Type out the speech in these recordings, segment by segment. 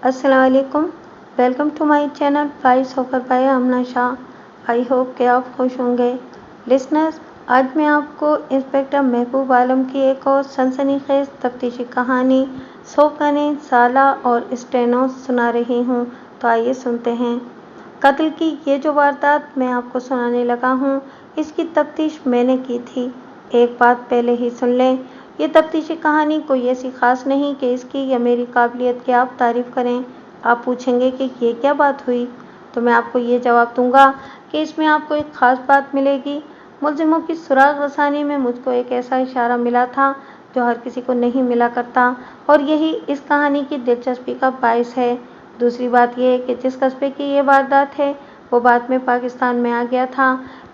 अस्सलाम वालेकुम। Welcome to my channel voice offer by Amna Shah. I hope कि आप खुश होंगे। लिसनर्स, आज मैं आपको इंस्पेक्टर महबूब आलम की एक और सनसनीखेज तफ्तीशी कहानी सोकने साला और स्टेनो सुना रही हूँ। तो आइए सुनते हैं। कत्ल की ये जो वारदात मैं आपको सुनाने लगा हूँ, इसकी तफ्तीश मैंने की थी। एक बात पहले ही सुन लें, ये तफ्तीशी कहानी कोई ऐसी ख़ास नहीं कि इसकी या मेरी काबिलियत की आप तारीफ़ करें। आप पूछेंगे कि ये क्या बात हुई, तो मैं आपको ये जवाब दूंगा कि इसमें आपको एक ख़ास बात मिलेगी। मुलजिमों की सुराग रसानी में मुझको एक ऐसा इशारा मिला था जो हर किसी को नहीं मिला करता, और यही इस कहानी की दिलचस्पी का बायस है। दूसरी बात यह है कि जिस कस्बे की ये वारदात है वो बाद में पाकिस्तान में आ गया था।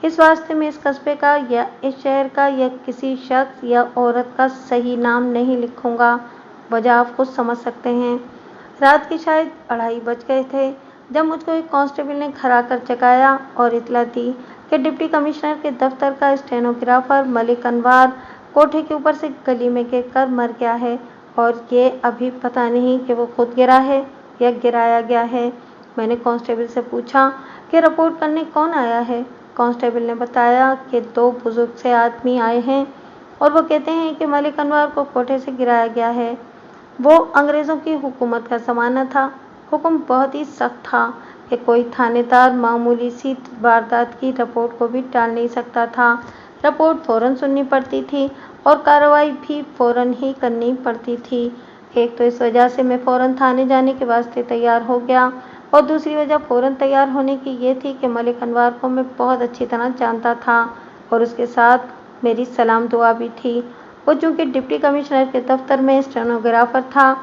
इस वास्ते में इस कस्बे का या इस शहर का या किसी शख्स या औरत का सही नाम नहीं लिखूंगा। वजह आप खुद समझ सकते हैं। रात के शायद 2:30 बज गए थे जब मुझको एक कांस्टेबल ने घर आकर जगाया और इतला दी कि डिप्टी कमिश्नर के दफ्तर का स्टेनोग्राफर मलिक अनवर कोठे के ऊपर से गली में गिरकर मर गया है, और ये अभी पता नहीं कि वो खुद गिरा है या गिराया गया है। मैंने कांस्टेबल से पूछा कि रिपोर्ट करने कौन आया है। कांस्टेबल ने बताया कि 2 बुजुर्ग से आदमी आए हैं और वो कहते हैं कि मलिक अनवर को कोठे से गिराया गया है। वो अंग्रेज़ों की हुकूमत का ज़माना था। हुक्म बहुत ही सख्त था कि कोई थानेदार मामूली सी वारदात की रिपोर्ट को भी टाल नहीं सकता था। रिपोर्ट फ़ौरन सुननी पड़ती थी और कार्रवाई भी फ़ौरन ही करनी पड़ती थी। एक तो इस वजह से मैं फ़ौरन थाने जाने के वास्ते तैयार हो गया, और दूसरी वजह फ़ौरन तैयार होने की ये थी कि मलिक अनवर को मैं बहुत अच्छी तरह जानता था और उसके साथ मेरी सलाम दुआ भी थी। वो चूँकि डिप्टी कमिश्नर के दफ्तर में स्टेनोग्राफर था,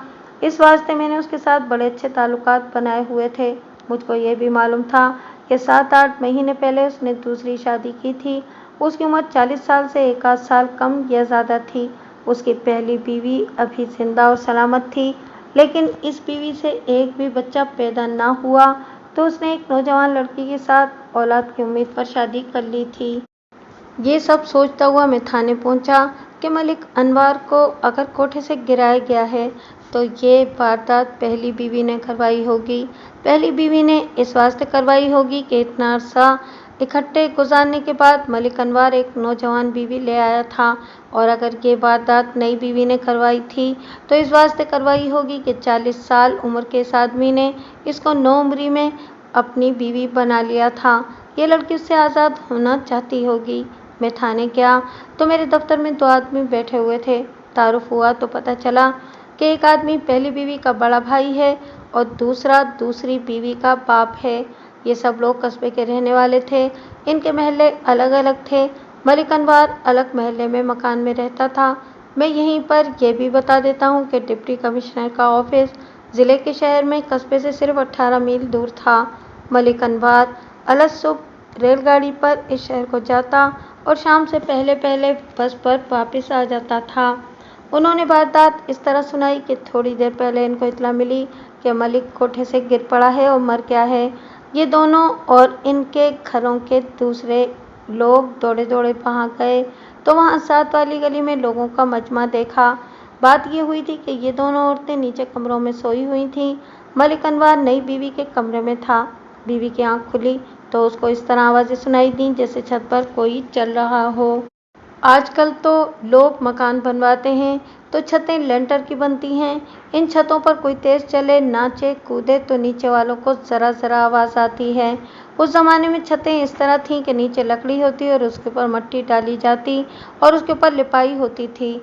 इस वास्ते मैंने उसके साथ बड़े अच्छे ताल्लुकात बनाए हुए थे। मुझको ये भी मालूम था कि 7-8 महीने पहले उसने दूसरी शादी की थी। उसकी उम्र 40 साल से 1 आध साल कम या ज़्यादा थी। उसकी पहली बीवी अभी जिंदा और सलामत थी, लेकिन इस बीवी से एक भी बच्चा पैदा ना हुआ, तो उसने एक नौजवान लड़की के साथ औलाद की उम्मीद पर शादी कर ली थी। ये सब सोचता हुआ मैं थाने पहुंचा कि मलिक अनवर को अगर कोठे से गिराया गया है तो ये वारदात पहली बीवी ने करवाई होगी। पहली बीवी ने इस वास्ते करवाई होगी कि इतना अरसा इकट्ठे गुजारने के बाद मलिक अनवर एक नौजवान बीवी ले आया था, और अगर ये वारदात नई बीवी ने करवाई थी तो इस वास्ते करवाई होगी कि 40 साल उम्र के इस आदमी ने इसको 9 उम्री में अपनी बीवी बना लिया था। ये लड़की उससे आज़ाद होना चाहती होगी। मैं थाने गया तो मेरे दफ्तर में 2 आदमी बैठे हुए थे। तारुफ हुआ तो पता चला कि एक आदमी पहली बीवी का बड़ा भाई है और दूसरा दूसरी बीवी का बाप है। ये सब लोग कस्बे के रहने वाले थे। इनके महल्ले अलग अलग थे। मलिक अनवर अलग महल्ले में मकान में रहता था। मैं यहीं पर यह भी बता देता हूँ कि डिप्टी कमिश्नर का ऑफिस ज़िले के शहर में कस्बे से सिर्फ 18 मील दूर था। मलिक अनवर अलग सुबह रेलगाड़ी पर इस शहर को जाता और शाम से पहले पहले बस पर वापस आ जाता था। उन्होंने वारदात इस तरह सुनाई कि थोड़ी देर पहले इनको इतला मिली कि मलिक कोठे से गिर पड़ा है और मर गया है। ये दोनों और इनके घरों के दूसरे लोग दौड़े दौड़े वहाँ गए तो वहाँ साथ वाली गली में लोगों का मजमा देखा। बात ये हुई थी कि ये दोनों औरतें नीचे कमरों में सोई हुई थीं। मलिक अनवर नई बीवी के कमरे में था। बीवी की आंख खुली तो उसको इस तरह आवाज़ें सुनाई दी जैसे छत पर कोई चल रहा हो। आजकल तो लोग मकान बनवाते हैं तो छतें लेंटर की बनती हैं। इन छतों पर कोई तेज़ चले, नाचे, कूदे तो नीचे वालों को ज़रा ज़रा आवाज़ आती है। उस ज़माने में छतें इस तरह थीं कि नीचे लकड़ी होती और उसके ऊपर मट्टी डाली जाती और उसके ऊपर लिपाई होती थी।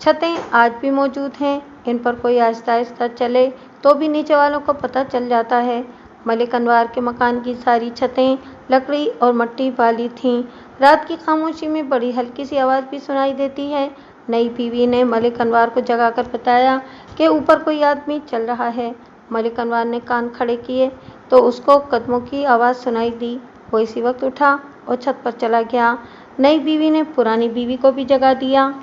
छतें आज भी मौजूद हैं। इन पर कोई आहिस्ता आहिस्ता चले तो भी नीचे वालों को पता चल जाता है। मलिक अनवर के मकान की सारी छतें लकड़ी और मट्टी वाली थीं। रात की खामोशी में बड़ी हल्की सी आवाज़ भी सुनाई देती है। नई बीवी ने मलिक अनवर को जगाकर बताया कि ऊपर कोई आदमी चल रहा है। मलिक अनवर ने कान खड़े किए तो उसको कदमों की आवाज़ सुनाई दी। वो इसी वक्त उठा और छत पर चला गया। नई बीवी ने पुरानी बीवी को भी जगा दिया।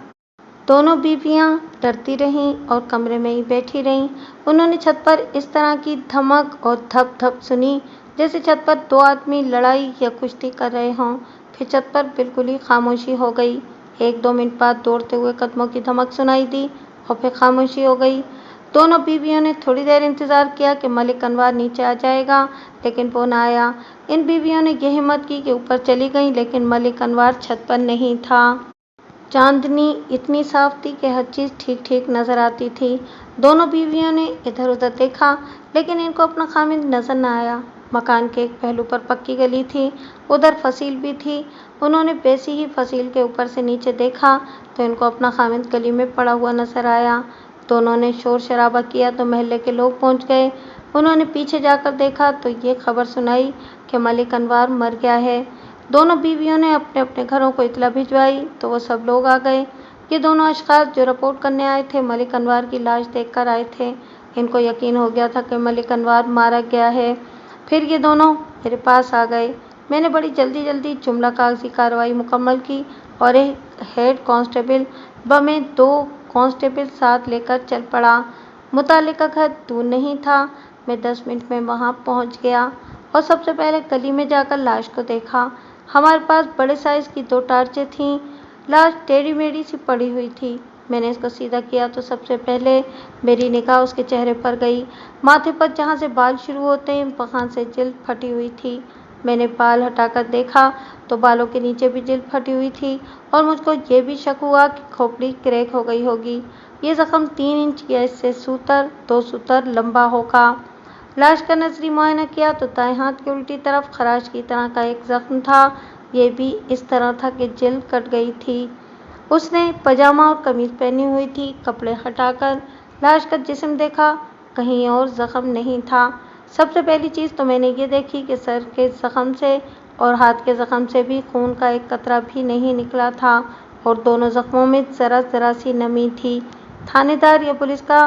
दोनों बीवियां डरती रहीं और कमरे में ही बैठी रहीं। उन्होंने छत पर इस तरह की धमक और धप धप सुनी जैसे छत पर 2 आदमी लड़ाई या कुश्ती कर रहे हों। फिर छत पर बिल्कुल ही खामोशी हो गई। 1-2 मिनट बाद दौड़ते हुए कदमों की धमक सुनाई दी और फिर खामोशी हो गई। दोनों बीवियों ने थोड़ी देर इंतजार किया कि मलिक अनवर नीचे आ जाएगा, लेकिन वो ना आया। इन बीवियों ने ये हिम्मत की कि ऊपर चली गईं, लेकिन मलिक अनवर छत पर नहीं था। चांदनी इतनी साफ थी कि हर चीज़ ठीक ठीक नजर आती थी। दोनों बीवियों ने इधर उधर देखा, लेकिन इनको अपना खामिद नजर न आया। मकान के एक पहलू पर पक्की गली थी, उधर फसील भी थी। उन्होंने वैसी ही फसील के ऊपर से नीचे देखा तो इनको अपना खामिद गली में पड़ा हुआ नजर आया। दोनों ने शोर शराबा किया तो मोहल्ले के लोग पहुंच गए। उन्होंने पीछे जाकर देखा तो ये खबर सुनाई कि मलिक अनवर मर गया है। दोनों बीवियों ने अपने अपने घरों को इतला भिजवाई तो वो सब लोग आ गए। ये दोनों अशखास जो रिपोर्ट करने आए थे, मलिक अनवर की लाश देखकर आए थे। इनको यकीन हो गया था कि मलिक अनवर मारा गया है। फिर ये दोनों मेरे पास आ गए। मैंने बड़ी जल्दी जल्दी जुमला कागजी कार्रवाई मुकम्मल की और एक हेड कांस्टेबल व मैं 2 कांस्टेबल साथ लेकर चल पड़ा। मुतालिका घर दूर नहीं था। मैं 10 मिनट में वहां पहुंच गया और सबसे पहले गली में जाकर लाश को देखा। हमारे पास बड़े साइज की 2 टार्चें थीं। लाश टेढ़ी मेढ़ी सी पड़ी हुई थी। मैंने इसको सीधा किया तो सबसे पहले मेरी निगाह उसके चेहरे पर गई। माथे पर जहाँ से बाल शुरू होते हैं वहाँ से जिल्द फटी हुई थी। मैंने बाल हटाकर देखा तो बालों के नीचे भी जिल्द फटी हुई थी और मुझको ये भी शक हुआ कि खोपड़ी क्रैक हो गई होगी। ये जख्म 3 इंच या इससे 2 सूतर लंबा होगा। लाश का नजरी मुआयना किया तो दाएं हाथ की उल्टी तरफ खराश की तरह का एक जख्म था। ये भी इस तरह था कि जिल्द कट गई थी। उसने पजामा और कमीज पहनी हुई थी। कपड़े हटाकर लाश का जिस्म देखा, कहीं और जख्म नहीं था। सबसे पहली चीज़ तो मैंने ये देखी कि सर के जख्म से और हाथ के जख्म से भी खून का एक कतरा भी नहीं निकला था और दोनों जख्मों में ज़रा ज़रा सी नमी थी। थानेदार या पुलिस का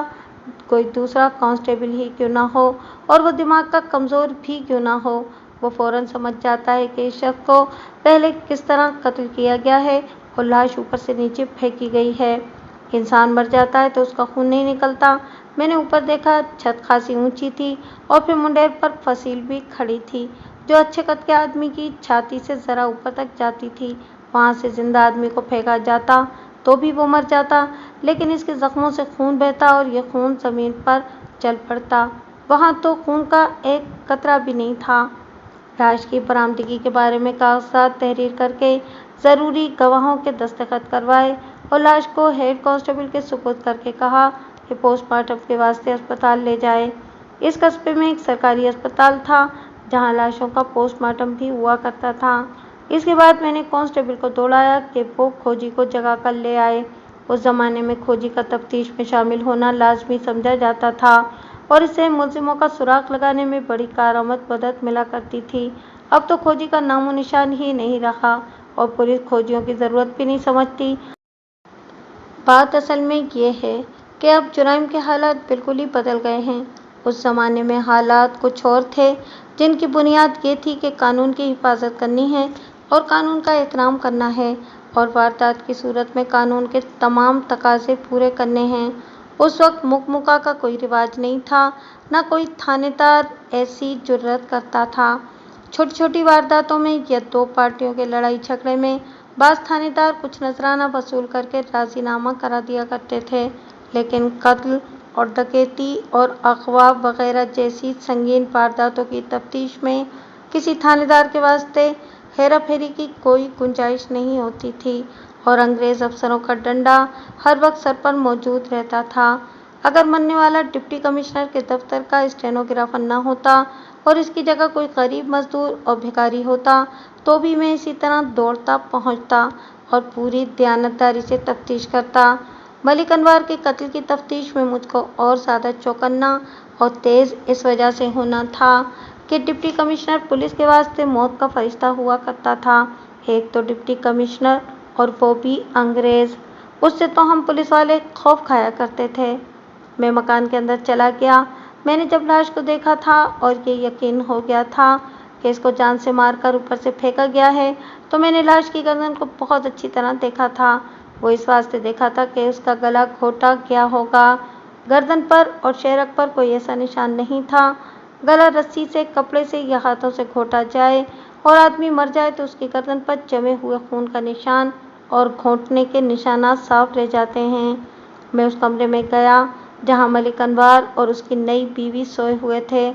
कोई दूसरा कांस्टेबल ही क्यों ना हो और वो दिमाग का कमज़ोर भी क्यों ना हो, वो फ़ौरन समझ जाता है कि इस शख्स को पहले किस तरह कत्ल किया गया है और लाश ऊपर से नीचे फेंकी गई है। इंसान मर जाता है तो उसका खून नहीं निकलता। मैंने ऊपर देखा, छत खासी ऊंची थी और फिर मुंडेर पर फसील भी खड़ी थी जो अच्छे कद के आदमी की छाती से ज़रा ऊपर तक जाती थी। वहाँ से जिंदा आदमी को फेंका जाता तो भी वो मर जाता, लेकिन इसके जख्मों से खून बहता और ये खून ज़मीन पर चल पड़ता। वहाँ तो खून का एक कतरा भी नहीं था। लाश की बरामदगी के बारे में कागजात तहरीर करके ज़रूरी गवाहों के दस्तखत करवाए और लाश को हेड कांस्टेबल के सुपुर्द करके कहा कि पोस्टमार्टम के वास्ते अस्पताल ले जाए। इस कस्बे में एक सरकारी अस्पताल था जहां लाशों का पोस्टमार्टम भी हुआ करता था। इसके बाद मैंने कांस्टेबल को दौड़ाया कि वो खोजी को जगा कर ले आए। उस जमाने में खोजी का तफ्तीश में शामिल होना लाजमी समझा जाता था और इससे मुलजिमों का सुराग लगाने में बड़ी कारआमद मदद मिला करती थी। अब तो खोजी का नामो निशान ही नहीं रहा और पुलिस खोजियों की ज़रूरत भी नहीं समझती। बात असल में ये है कि अब जुराइम के हालात बिल्कुल ही बदल गए हैं। उस ज़माने में हालात कुछ और थे, जिनकी बुनियाद ये थी कि कानून की हिफाजत करनी है और कानून का एहतराम करना है और वारदात की सूरत में कानून के तमाम तकाज़े पूरे करने हैं। उस वक्त मुकमुका का कोई रिवाज नहीं था, न कोई थानेदार ऐसी जुर्रत करता था। छोटी छोटी वारदातों में या 2 पार्टियों के लड़ाई झगड़े में बाज़ थानेदार कुछ नजराना वसूल करके राजीनामा करा दिया करते थे, लेकिन कत्ल और डकैती और अगवा वगैरह जैसी संगीन वारदातों की तफ्तीश में किसी थानेदार के वास्ते हेरा फेरी की कोई गुंजाइश नहीं होती थी और अंग्रेज़ अफसरों का डंडा हर वक्त सर पर मौजूद रहता था। अगर मरने वाला डिप्टी कमिश्नर के दफ्तर का स्टेनोग्राफर न होता और इसकी जगह कोई गरीब मजदूर और भिखारी होता तो भी मैं इसी तरह दौड़ता पहुंचता और पूरी दयानतदारी से तफ्तीश करता। मलिक अनवर के कत्ल की तफ्तीश में मुझको और ज़्यादा चौकन्ना और तेज़ इस वजह से होना था कि डिप्टी कमिश्नर पुलिस के वास्ते मौत का फरिश्ता हुआ करता था। एक तो डिप्टी कमिश्नर और वो भी अंग्रेज़, उससे तो हम पुलिस वाले खौफ खाया करते थे। मैं मकान के अंदर चला गया। मैंने जब लाश को देखा था और ये यकीन हो गया था कि इसको जान से मारकर ऊपर से फेंका गया है, तो मैंने लाश की गर्दन को बहुत अच्छी तरह देखा था। वो इस वास्ते देखा था कि उसका गला घोटा गया होगा। गर्दन पर और शेरक पर कोई ऐसा निशान नहीं था। गला रस्सी से, कपड़े से या हाथों से घोटा जाए और आदमी मर जाए तो उसकी गर्दन पर जमे हुए खून का निशान और घोंटने के निशानात साफ रह जाते हैं। मैं उस कमरे में गया। जहां मलिक अनवर और उसकी नई बीवी सोए हुए थे।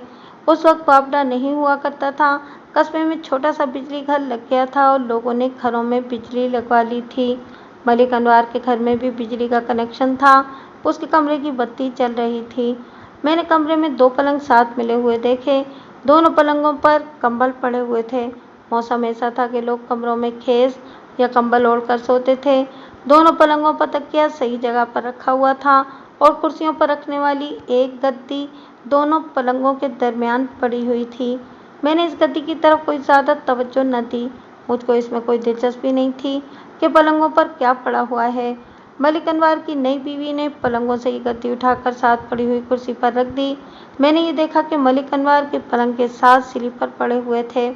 उस वक्त बावड़ा नहीं हुआ करता था। कस्बे में छोटा सा बिजली घर लग गया था और लोगों ने घरों में बिजली लगवा ली थी। मलिक अनवर के घर में भी बिजली का कनेक्शन था। उसके कमरे की बत्ती चल रही थी। मैंने कमरे में 2 पलंग साथ मिले हुए देखे। दोनों पलंगों पर कंबल पड़े हुए थे। मौसम ऐसा था कि लोग कमरों में खेस या कंबल ओढ़कर सोते थे। दोनों पलंगों पर तकिया सही जगह पर रखा हुआ था और कुर्सियों पर रखने वाली एक गद्दी दोनों पलंगों के दरमियान पड़ी हुई थी। मैंने इस गद्दी की तरफ कोई ज़्यादा तवज्जो न दी। मुझको इसमें कोई दिलचस्पी नहीं थी कि पलंगों पर क्या पड़ा हुआ है। मलिक अनवर की नई बीवी ने पलंगों से ये गद्दी उठाकर साथ पड़ी हुई कुर्सी पर रख दी। मैंने ये देखा कि मलिक अनवर के पलंग के साथ स्लीपर पड़े हुए थे।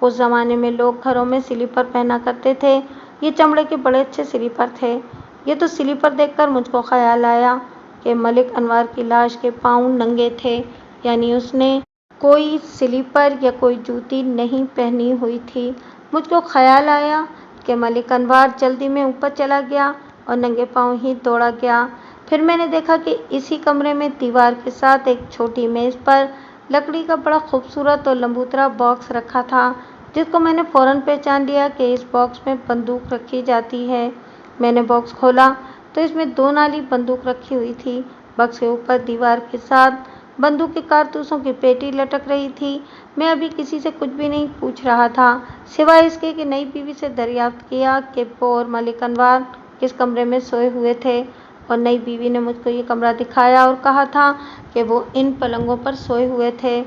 उस जमाने में लोग घरों में स्लीपर पहना करते थे। ये चमड़े के बड़े अच्छे स्लीपर थे। ये तो स्लीपर देखकर मुझको ख्याल आया कि मलिक अनवर की लाश के पाँव नंगे थे, यानी उसने कोई स्लीपर या कोई जूती नहीं पहनी हुई थी। मुझको ख्याल आया कि मलिक अनवर जल्दी में ऊपर चला गया और नंगे पाँव ही दौड़ा गया। फिर मैंने देखा कि इसी कमरे में दीवार के साथ एक छोटी मेज़ पर लकड़ी का बड़ा खूबसूरत और लंबूतरा बॉक्स रखा था, जिसको मैंने फौरन पहचान लिया कि इस बॉक्स में बंदूक रखी जाती है। मैंने बॉक्स खोला तो इसमें 2 नाली बंदूक रखी हुई थी। बॉक्स के ऊपर दीवार के साथ बंदूक के कारतूसों की पेटी लटक रही थी। मैं अभी किसी से कुछ भी नहीं पूछ रहा था, सिवाय इसके कि नई बीवी से दरियाफ्त किया कि वो और मलिक अनवर किस कमरे में सोए हुए थे, और नई बीवी ने मुझको ये कमरा दिखाया और कहा था कि वो इन पलंगों पर सोए हुए थे।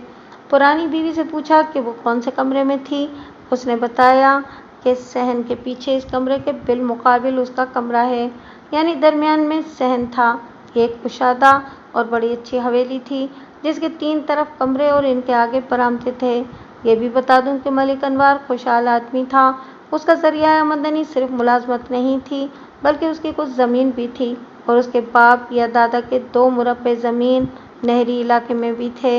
पुरानी बीवी से पूछा कि वो कौन से कमरे में थी। उसने बताया कि सहन के पीछे इस कमरे के बिलमुकाबिल उसका कमरा है, यानी दरमियान में सहन था। एक कुशादा और बड़ी अच्छी हवेली थी, जिसके 3 तरफ कमरे और इनके आगे बरामदे थे। ये भी बता दूं कि मलिक अनवर खुशहाल आदमी था। उसका ज़रिया आमदनी सिर्फ मुलाजमत नहीं थी, बल्कि उसकी कुछ ज़मीन भी थी, और उसके बाप या दादा के 2 मुरब्बे ज़मीन नहरी इलाके में भी थे।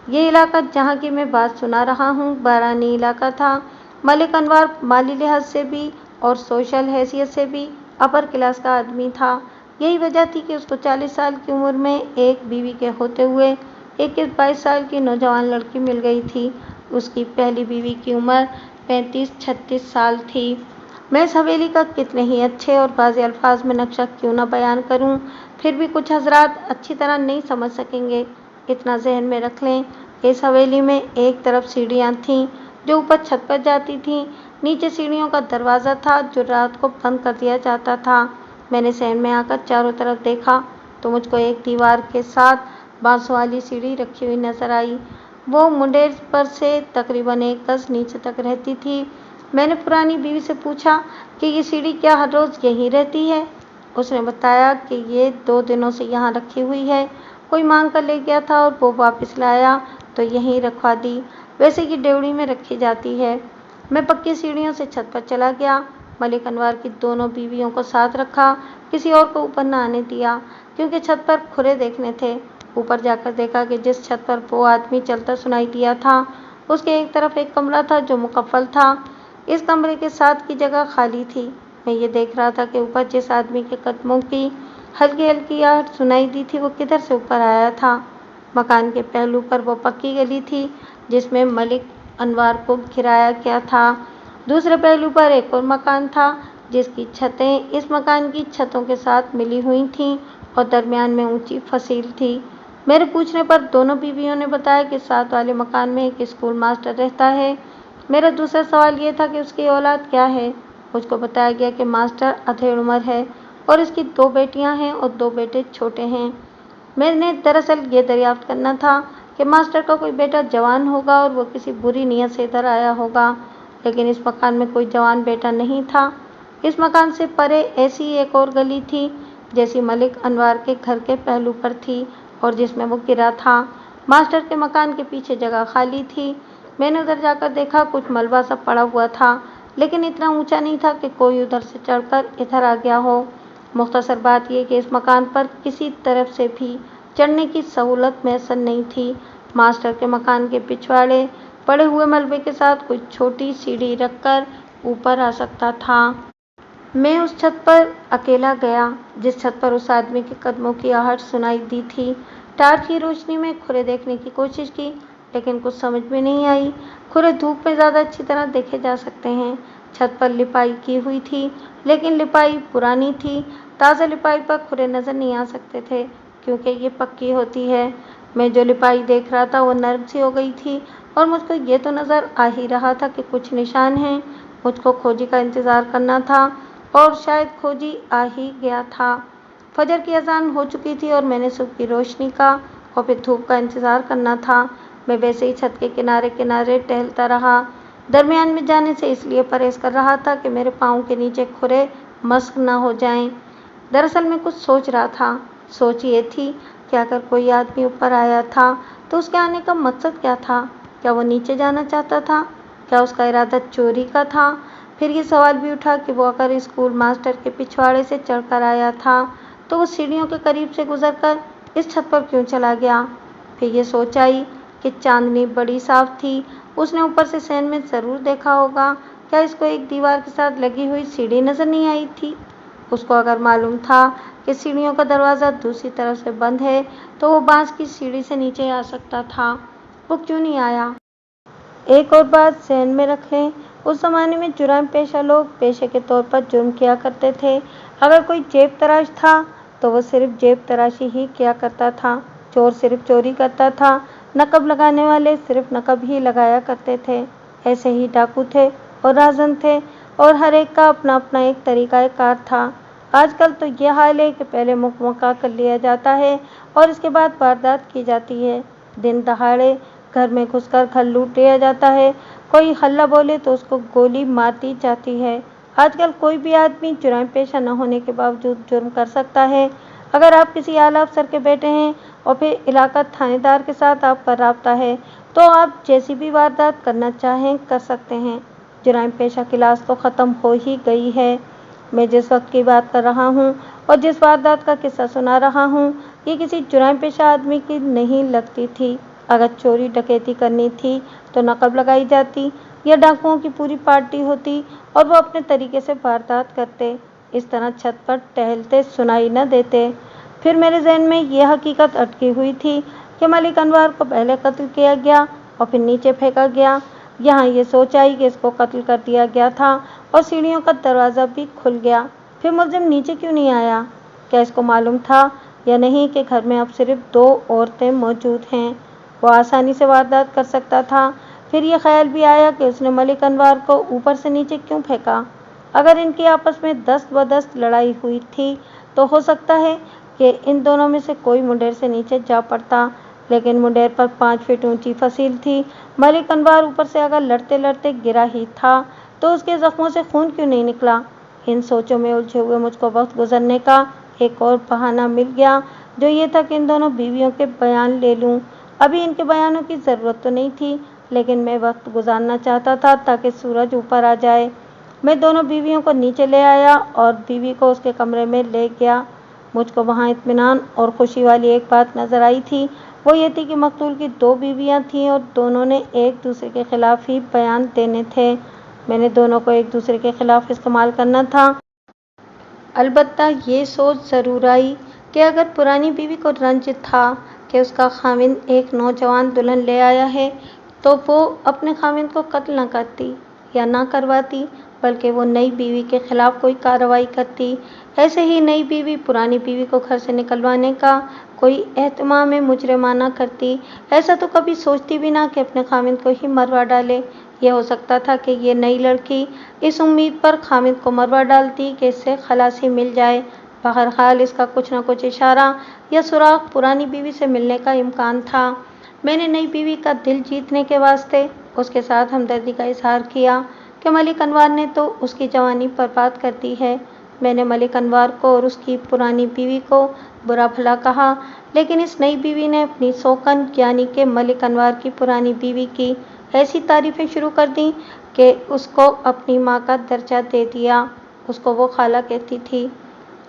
ये इलाका जहाँ की मैं बात सुना रहा हूँ बारानी इलाका था। मलिक अनवर माली लिहाज से भी और सोशल हैसियत से भी अपर क्लास का आदमी था। यही वजह थी कि उसको 40 साल की उम्र में एक बीवी के होते हुए 21-22 साल की नौजवान लड़की मिल गई थी। उसकी पहली बीवी की उम्र 35-36 साल थी। मैं इस हवेली का कितने ही अच्छे और वाज़ेह अल्फाज में नक्शा क्यों न बयान करूं, फिर भी कुछ हजरात अच्छी तरह नहीं समझ सकेंगे। इतना जहन में रख लें, इस हवेली में एक तरफ सीढ़ियाँ थीं जो ऊपर छत पर जाती थीं। नीचे सीढ़ियों का दरवाज़ा था जो रात को बंद कर दिया जाता था। मैंने सहन में आकर चारों तरफ देखा तो मुझको एक दीवार के साथ बांसों वाली सीढ़ी रखी हुई नजर आई। वो मुंडेर पर से तकरीबन 1 गज नीचे तक रहती थी। मैंने पुरानी बीवी से पूछा कि ये सीढ़ी क्या हर रोज़ यहीं रहती है। उसने बताया कि ये 2 दिनों से यहाँ रखी हुई है। कोई मांग कर ले गया था और वो वापस लाया तो यहीं रखवा दी। वैसे ये डेवड़ी में रखी जाती है। मैं पक्की सीढ़ियों से छत पर चला गया। मलिक अनवर की दोनों बीवियों को साथ रखा, किसी और को ऊपर न आने दिया, क्योंकि छत पर खुरे देखने थे। ऊपर जाकर देखा कि जिस छत पर वो आदमी चलता सुनाई दिया था, उसके एक तरफ एक कमरा था जो मुकफ्फल था। इस कमरे के साथ की जगह खाली थी। मैं ये देख रहा था कि ऊपर जिस आदमी के कदमों की हल्की हल्की आहट सुनाई दी थी, वो किधर से ऊपर आया था। मकान के पहलू पर वो पक्की गली थी जिसमें मलिक अनवर को घिराया गया था। दूसरे पहलू पर एक और मकान था जिसकी छतें इस मकान की छतों के साथ मिली हुई थीं और दरमियान में ऊंची फसील थी। मेरे पूछने पर दोनों बीवियों ने बताया कि साथ वाले मकान में एक स्कूल मास्टर रहता है। मेरा दूसरा सवाल ये था कि उसकी औलाद क्या है। मुझको बताया गया कि मास्टर अधेड़ उम्र है और इसकी 2 बेटियां हैं और 2 बेटे छोटे हैं। मैंने दरअसल ये दरियाफ्त करना था कि मास्टर का कोई बेटा जवान होगा और वो किसी बुरी नीयत से इधर आया होगा, लेकिन इस मकान में कोई जवान बेटा नहीं था। इस मकान से परे ऐसी एक और गली थी जैसी मलिक अनवर के घर के पहलू पर थी और जिसमें वो गिरा था। मास्टर के मकान के पीछे जगह खाली थी। मैंने उधर जाकर देखा, कुछ मलबा सा पड़ा हुआ था, लेकिन इतना ऊंचा नहीं था कि कोई उधर से चढ़कर इधर आ गया हो। मुख्तसर बात यह कि इस मकान पर किसी तरफ से भी चढ़ने की सहूलत मैसर नहीं थी। मास्टर के मकान के पिछवाड़े पड़े हुए मलबे के साथ कोई छोटी सीढ़ी रखकर ऊपर आ सकता था। मैं उस छत पर अकेला गया जिस छत पर उस आदमी के कदमों की आहट सुनाई दी थी। टार्च की रोशनी में खुरे देखने की कोशिश की, लेकिन कुछ समझ में नहीं आई। खुरे धूप में ज़्यादा अच्छी तरह देखे जा सकते हैं। छत पर लिपाई की हुई थी, लेकिन लिपाई पुरानी थी। ताज़ा लिपाई पर खुरे नज़र नहीं आ सकते थे, क्योंकि ये पक्की होती है। मैं जो लिपाई देख रहा था वो नरम सी हो गई थी, और मुझको ये तो नज़र आ ही रहा था कि कुछ निशान हैं। मुझको खोजी का इंतज़ार करना था, और शायद खोजी आ ही गया था। फजर की अजान हो चुकी थी और मैंने सुबह की रोशनी का और फिर धूप का इंतज़ार करना था। मैं वैसे ही छत के किनारे किनारे टहलता रहा, दरमियान में जाने से इसलिए परहेज कर रहा था कि मेरे पाँव के नीचे खुरे मस्क न हो जाएं। दरअसल मैं कुछ सोच रहा था। सोच ये थी कि अगर कोई आदमी ऊपर आया था तो उसके आने का मकसद क्या था? क्या वो नीचे जाना चाहता था? क्या उसका इरादा चोरी का था? फिर ये सवाल भी उठा कि वो अगर स्कूल मास्टर के पिछवाड़े से चढ़कर आया था तो वो सीढ़ियों के करीब से गुजरकर इस छत पर क्यों चला गया? फिर ये सोच आई कि चांदनी बड़ी साफ थी, उसने ऊपर से सैन में ज़रूर देखा होगा। क्या इसको एक दीवार के साथ लगी हुई सीढ़ी नज़र नहीं आई थी? उसको अगर मालूम था कि सीढ़ियों का दरवाज़ा दूसरी तरफ से बंद है तो वो बांस की सीढ़ी से नीचे आ सकता था। वो क्यों नहीं आया? एक और बात ज़हन में रख लें, उस ज़माने में जुर्म पेशा लोग पेशे के तौर पर जुर्म किया करते थे। अगर कोई जेब तराश था तो वो सिर्फ जेब तराशी ही किया करता था। चोर सिर्फ चोरी करता था। नकब लगाने वाले सिर्फ नकब ही लगाया करते थे। ऐसे ही डाकू थे और राजन थे, और हर एक का अपना अपना एक तरीक़ा कार था। आजकल तो ये हाल है कि पहले मुकम्मल कर लिया जाता है और इसके बाद वारदात की जाती है। दिन दहाड़े घर में घुसकर घर लूट लिया जाता है। कोई हल्ला बोले तो उसको गोली मार दी जाती है। आजकल कोई भी आदमी जुर्म पेशा न होने के बावजूद जुर्म कर सकता है। अगर आप किसी आला अफसर के बेटे हैं और फिर इलाका थानेदार के साथ आपका राब्ता है तो आप जैसी भी वारदात करना चाहें कर सकते हैं। जुर्म पेशा की लाश तो ख़त्म हो ही गई है। मैं जिस वक्त की बात कर रहा हूँ और जिस वारदात का किस्सा सुना रहा हूँ, ये किसी जुर्म पेशा आदमी की नहीं लगती थी। अगर चोरी डकैती करनी थी तो नकब लगाई जाती या डाकुओं की पूरी पार्टी होती और वो अपने तरीके से वारदात करते। इस तरह छत पर टहलते सुनाई न देते। फिर मेरे जहन में यह हकीकत अटकी हुई थी कि मलिक अनवर को पहले कत्ल किया गया और फिर नीचे फेंका गया। यहाँ ये सोच आई कि इसको कत्ल कर दिया गया था और सीढ़ियों का दरवाज़ा भी खुल गया। फिर मुलजिम नीचे क्यों नहीं आया? क्या इसको मालूम था या नहीं कि घर में अब सिर्फ 2 औरतें मौजूद हैं? वो आसानी से वारदात कर सकता था। फिर ये ख्याल भी आया कि उसने मलिक अनवर को ऊपर से नीचे क्यों फेंका? अगर इनकी आपस में दस्त बदस्त लड़ाई हुई थी तो हो सकता है कि इन दोनों में से कोई मुंडेर से नीचे जा पड़ता, लेकिन मुंडेर पर 5 फीट ऊंची फसील थी। मलिक अनवर ऊपर से अगर लड़ते लड़ते गिरा ही था तो उसके जख्मों से खून क्यों नहीं निकला? इन सोचों में उलझे हुए मुझको वक्त गुजरने का एक और बहाना मिल गया, जो ये था कि इन दोनों बीवियों के बयान ले लूँ। अभी इनके बयानों की ज़रूरत तो नहीं थी, लेकिन मैं वक्त गुजारना चाहता था ताकि सूरज ऊपर आ जाए। मैं दोनों बीवियों को नीचे ले आया और बीवी को उसके कमरे में ले गया। मुझको वहाँ इत्मीनान और खुशी वाली एक बात नज़र आई थी। वो ये थी कि मकतूल की 2 बीवियाँ थीं और दोनों ने एक दूसरे के ख़िलाफ़ ही बयान देने थे। मैंने दोनों को एक दूसरे के ख़िलाफ़ इस्तेमाल करना था। अलबत्ता ये सोच ज़रूर आई कि अगर पुरानी बीवी को रंज था कि उसका खाविंद एक नौजवान दुल्हन ले आया है तो वो अपने खाविंद को कत्ल न करती या ना करवाती, बल्कि वो नई बीवी के खिलाफ कोई कार्रवाई करती। ऐसे ही नई बीवी पुरानी बीवी को घर से निकलवाने का कोई एहतमाम मुजरिमाना करती। ऐसा तो कभी सोचती भी ना कि अपने खाविंद को ही मरवा डाले। यह हो सकता था कि ये नई लड़की इस उम्मीद पर खामिद को मरवा डालती कि इससे खलासी मिल जाए। बहरहाल इसका कुछ न कुछ इशारा या सुराग पुरानी बीवी से मिलने का इम्कान था। मैंने नई बीवी का दिल जीतने के वास्ते उसके साथ हमदर्दी का इजहार किया कि मलिक अनवर ने तो उसकी जवानी बर्बाद कर दी है। मैंने मलिक अनवर को और उसकी पुरानी बीवी को बुरा भला कहा, लेकिन इस नई बीवी ने अपनी सौकन यानी कि मलिक अनवर की पुरानी बीवी की ऐसी तारीफ़ें शुरू कर दी कि उसको अपनी माँ का दर्जा दे दिया। उसको वो खाला कहती थी।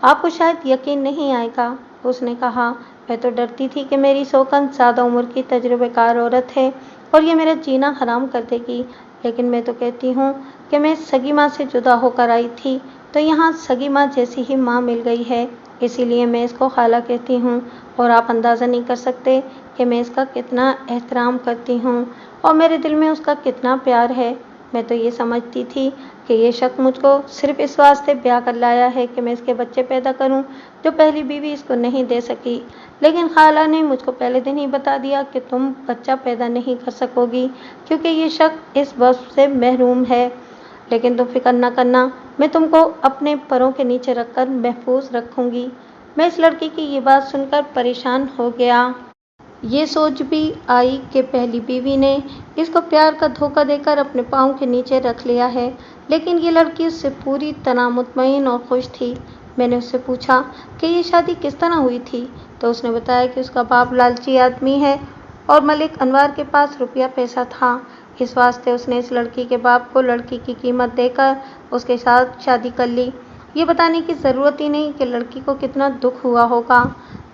आपको शायद यकीन नहीं आएगा, उसने कहा, मैं तो डरती थी कि मेरी सौकन ज़्यादा उम्र की तजुर्बेकार औरत है और ये मेरा जीना हराम कर देगी, लेकिन मैं तो कहती हूँ कि मैं सगी माँ से जुदा होकर आई थी تو یہاں سگی ماں جیسی ہی ماں مل گئی ہے، اسی لیے میں اس کو خالہ کہتی ہوں، اور آپ اندازہ نہیں کر سکتے کہ میں اس کا کتنا احترام کرتی ہوں اور میرے دل میں اس کا کتنا پیار ہے۔ میں تو یہ سمجھتی تھی کہ یہ شخص مجھ کو صرف اس واسطے بیاہ کر لایا ہے کہ میں اس کے بچے پیدا کروں جو پہلی بیوی اس کو نہیں دے سکی، لیکن خالہ نے مجھ کو پہلے دن ہی بتا دیا کہ تم بچہ پیدا نہیں کر سکو گی کیونکہ یہ شخص اس وصف سے محروم ہے، لیکن تم فکر نہ کرنا، میں تم کو اپنے پروں کے نیچے رکھ کر محفوظ رکھوں گی۔ میں اس لڑکی کی یہ بات سن کر پریشان ہو گیا۔ یہ سوچ بھی آئی کہ پہلی بیوی نے اس کو پیار کا دھوکہ دے کر اپنے پاؤں کے نیچے رکھ لیا ہے، لیکن یہ لڑکی اس سے پوری طرح مطمئن اور خوش تھی۔ میں نے اس سے پوچھا کہ یہ شادی کس طرح ہوئی تھی، تو اس نے بتایا کہ اس کا باپ لالچی آدمی ہے اور ملک انوار کے پاس روپیہ پیسہ تھا، اس واسطے اس نے اس لڑکی کے باپ کو لڑکی کی قیمت دے کر اس کے ساتھ شادی کر لی۔ یہ بتانے کی ضرورت ہی نہیں کہ لڑکی کو کتنا دکھ ہوا ہوگا۔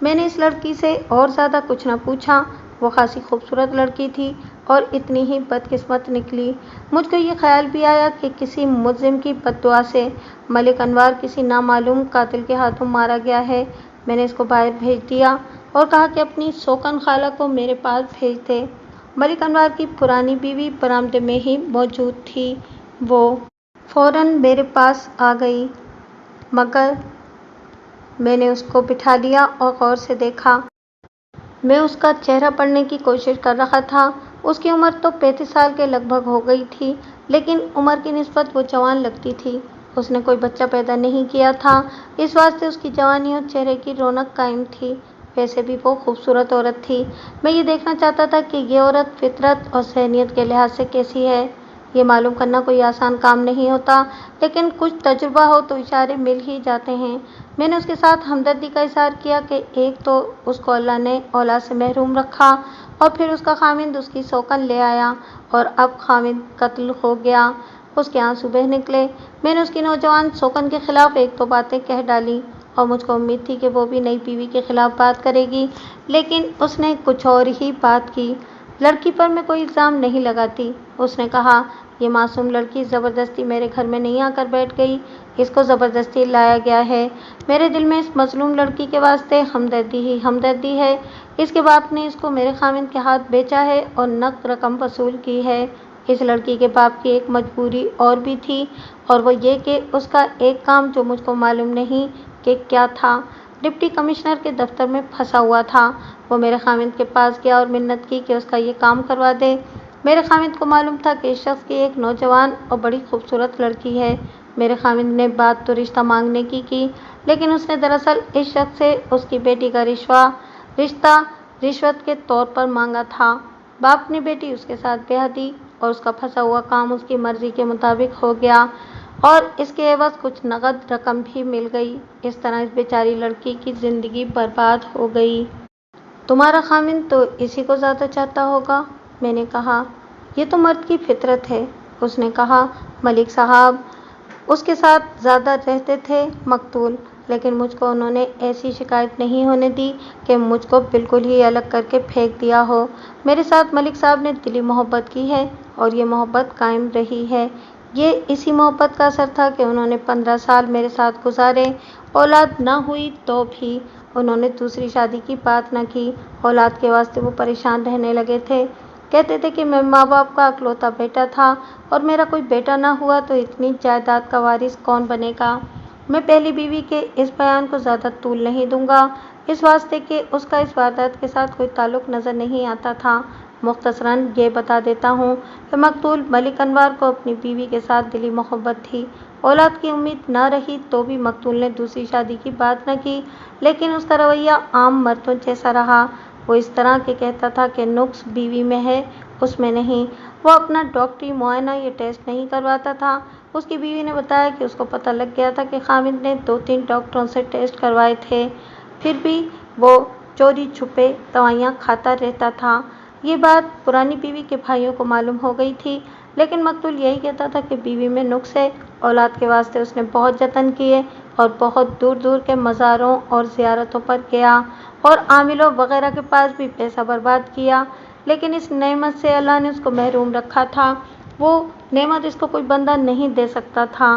میں نے اس لڑکی سے اور زیادہ کچھ نہ پوچھا، وہ خاصی خوبصورت لڑکی تھی اور اتنی ہی بدقسمت نکلی۔ مجھ کو یہ خیال بھی آیا کہ کسی ملزم کی بددعا سے ملک انوار کسی نامعلوم قاتل کے ہاتھوں مارا گیا ہے۔ میں نے اس کو باہر بھیج دیا اور کہا کہ اپنی سوکن خالہ کو میرے پاس بھیج دے۔ ملک انوار کی پرانی بیوی برآمدے میں ہی موجود تھی، وہ فوراً میرے پاس آ گئی، مگر میں نے اس کو بٹھا لیا اور غور سے دیکھا۔ میں اس کا چہرہ پڑھنے کی کوشش کر رہا تھا۔ اس کی عمر تو 35 سال کے لگ بھگ ہو گئی تھی، لیکن عمر کی نسبت وہ جوان لگتی تھی۔ اس نے کوئی بچہ پیدا نہیں کیا تھا، اس واسطے اس کی جوانی اور چہرے کی رونق قائم تھی۔ ویسے بھی وہ خوبصورت عورت تھی۔ میں یہ دیکھنا چاہتا تھا کہ یہ عورت فطرت اور ذہنیت کے لحاظ سے کیسی ہے۔ یہ معلوم کرنا کوئی آسان کام نہیں ہوتا، لیکن کچھ تجربہ ہو تو اشارے مل ہی جاتے ہیں۔ میں نے اس کے ساتھ ہمدردی کا اظہار کیا کہ ایک تو اس کو اللہ نے اولاد سے محروم رکھا اور پھر اس کا خاوند اس کی سوکن لے آیا اور اب خاوند قتل ہو گیا۔ اس کے آنسو بہہ نکلے۔ میں نے اس کی نوجوان سوکن کے خلاف ایک دو باتیں کہہ ڈالیں اور مجھ کو امید تھی کہ وہ بھی نئی بیوی کے خلاف بات کرے گی، لیکن اس نے کچھ اور ہی بات کی۔ لڑکی پر میں کوئی الزام نہیں لگاتی، اس نے کہا، یہ معصوم لڑکی زبردستی میرے گھر میں نہیں آ کر بیٹھ گئی، اس کو زبردستی لایا گیا ہے۔ میرے دل میں اس مظلوم لڑکی کے واسطے ہمدردی ہی ہمدردی ہے۔ اس کے باپ نے اس کو میرے خاوند کے ہاتھ بیچا ہے اور نقد رقم وصول کی ہے۔ اس لڑکی کے باپ کی ایک مجبوری اور بھی تھی، اور وہ یہ کہ اس کا ایک کام جو مجھ کو معلوم نہیں کہ کیا تھا، ڈپٹی کمشنر کے دفتر میں پھنسا ہوا تھا۔ وہ میرے خاوند کے پاس گیا اور منت کی کہ اس کا یہ کام کروا دے۔ میرے خاوند کو معلوم تھا کہ اس شخص کی ایک نوجوان اور بڑی خوبصورت لڑکی ہے۔ میرے خاوند نے بات تو رشتہ مانگنے کی، لیکن اس نے دراصل اس شخص سے اس کی بیٹی کا رشتہ رشوت کے طور پر مانگا تھا۔ باپ نے بیٹی اس کے ساتھ بیاہ دی اور اس کا پھنسا ہوا کام اس کی مرضی کے مطابق ہو گیا اور اس کے عوض کچھ نقد رقم بھی مل گئی۔ اس طرح اس بیچاری لڑکی کی زندگی برباد ہو گئی۔ تمہارا خاوند تو اسی کو زیادہ چاہتا ہوگا، میں نے کہا۔ یہ تو مرد کی فطرت ہے، اس نے کہا۔ ملک صاحب اس کے ساتھ زیادہ رہتے تھے مقتول، لیکن مجھ کو انہوں نے ایسی شکایت نہیں ہونے دی کہ مجھ کو بالکل ہی الگ کر کے پھینک دیا ہو۔ میرے ساتھ ملک صاحب نے دلی محبت کی ہے اور یہ محبت قائم رہی ہے۔ یہ اسی محبت کا اثر تھا کہ انہوں نے 15 سال میرے ساتھ گزارے۔ اولاد نہ ہوئی تو بھی انہوں نے دوسری شادی کی بات نہ کی۔ اولاد کے واسطے وہ پریشان رہنے لگے تھے، کہتے تھے کہ میں ماں باپ کا اکلوتا بیٹا تھا اور میرا کوئی بیٹا نہ ہوا تو اتنی جائیداد کا وارث کون بنے گا۔ میں پہلی بیوی کے اس بیان کو زیادہ طول نہیں دوں گا، اس واسطے کہ اس کا اس واردات کے ساتھ کوئی تعلق نظر نہیں آتا تھا۔ مختصراً یہ بتا دیتا ہوں کہ مقتول ملک انوار کو اپنی بیوی کے ساتھ دلی محبت تھی۔ اولاد کی امید نہ رہی تو بھی مقتول نے دوسری شادی کی بات نہ کی، لیکن اس کا رویہ عام مردوں جیسا رہا۔ وہ اس طرح کہ کہتا تھا کہ نقص بیوی میں ہے، اس میں نہیں۔ وہ اپنا ڈاکٹری معائنہ یا ٹیسٹ نہیں کرواتا تھا۔ اس کی بیوی نے بتایا کہ اس کو پتہ لگ گیا تھا کہ خاوند نے 2-3 ڈاکٹروں سے ٹیسٹ کروائے تھے، پھر بھی وہ چوری چھپے دوائیاں کھاتا رہتا تھا۔ یہ بات پرانی بیوی کے بھائیوں کو معلوم ہو گئی تھی، لیکن مقتول یہی کہتا تھا کہ بیوی میں نقص ہے۔ اولاد کے واسطے اس نے بہت جتن کیے اور بہت دور دور کے مزاروں اور زیارتوں پر گیا اور عاملوں وغیرہ کے پاس بھی پیسہ برباد کیا، لیکن اس نعمت سے اللہ نے اس کو محروم رکھا تھا۔ وہ نعمت اس کو کوئی بندہ نہیں دے سکتا تھا۔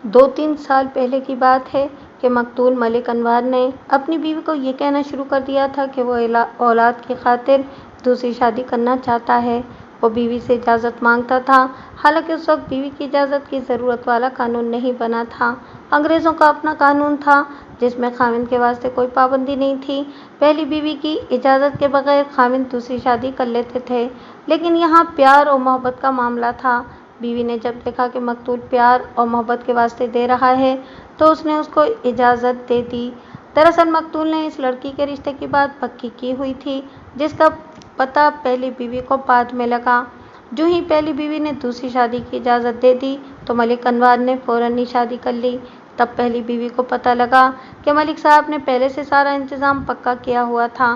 2-3 साल पहले की बात है कि मकतूल मलिक अनवर ने अपनी बीवी को ये कहना शुरू कर दिया था कि वो औलाद की खातिर दूसरी शादी करना चाहता है। वो बीवी से इजाज़त मांगता था, हालांकि उस वक्त बीवी की इजाज़त की ज़रूरत वाला कानून नहीं बना था। अंग्रेज़ों का अपना कानून था जिसमें खाविंद के वास्ते कोई पाबंदी नहीं थी। पहली बीवी की इजाज़त के बगैर खाविंद दूसरी शादी कर लेते थे, लेकिन यहाँ प्यार और मोहब्बत का मामला था। बीवी ने जब देखा कि मकतूल प्यार और मोहब्बत के वास्ते दे रहा है तो उसने उसको इजाज़त दे दी। दरअसल मकतूल ने इस लड़की के रिश्ते की बात पक्की की हुई थी, जिसका पता पहली बीवी को बाद में लगा। जो ही पहली बीवी ने दूसरी शादी की इजाज़त दे दी तो मलिक अनवर ने फ़ौरन ही शादी कर ली। तब पहली बीवी को पता लगा कि मलिक साहब ने पहले से सारा इंतज़ाम पक्का किया हुआ था।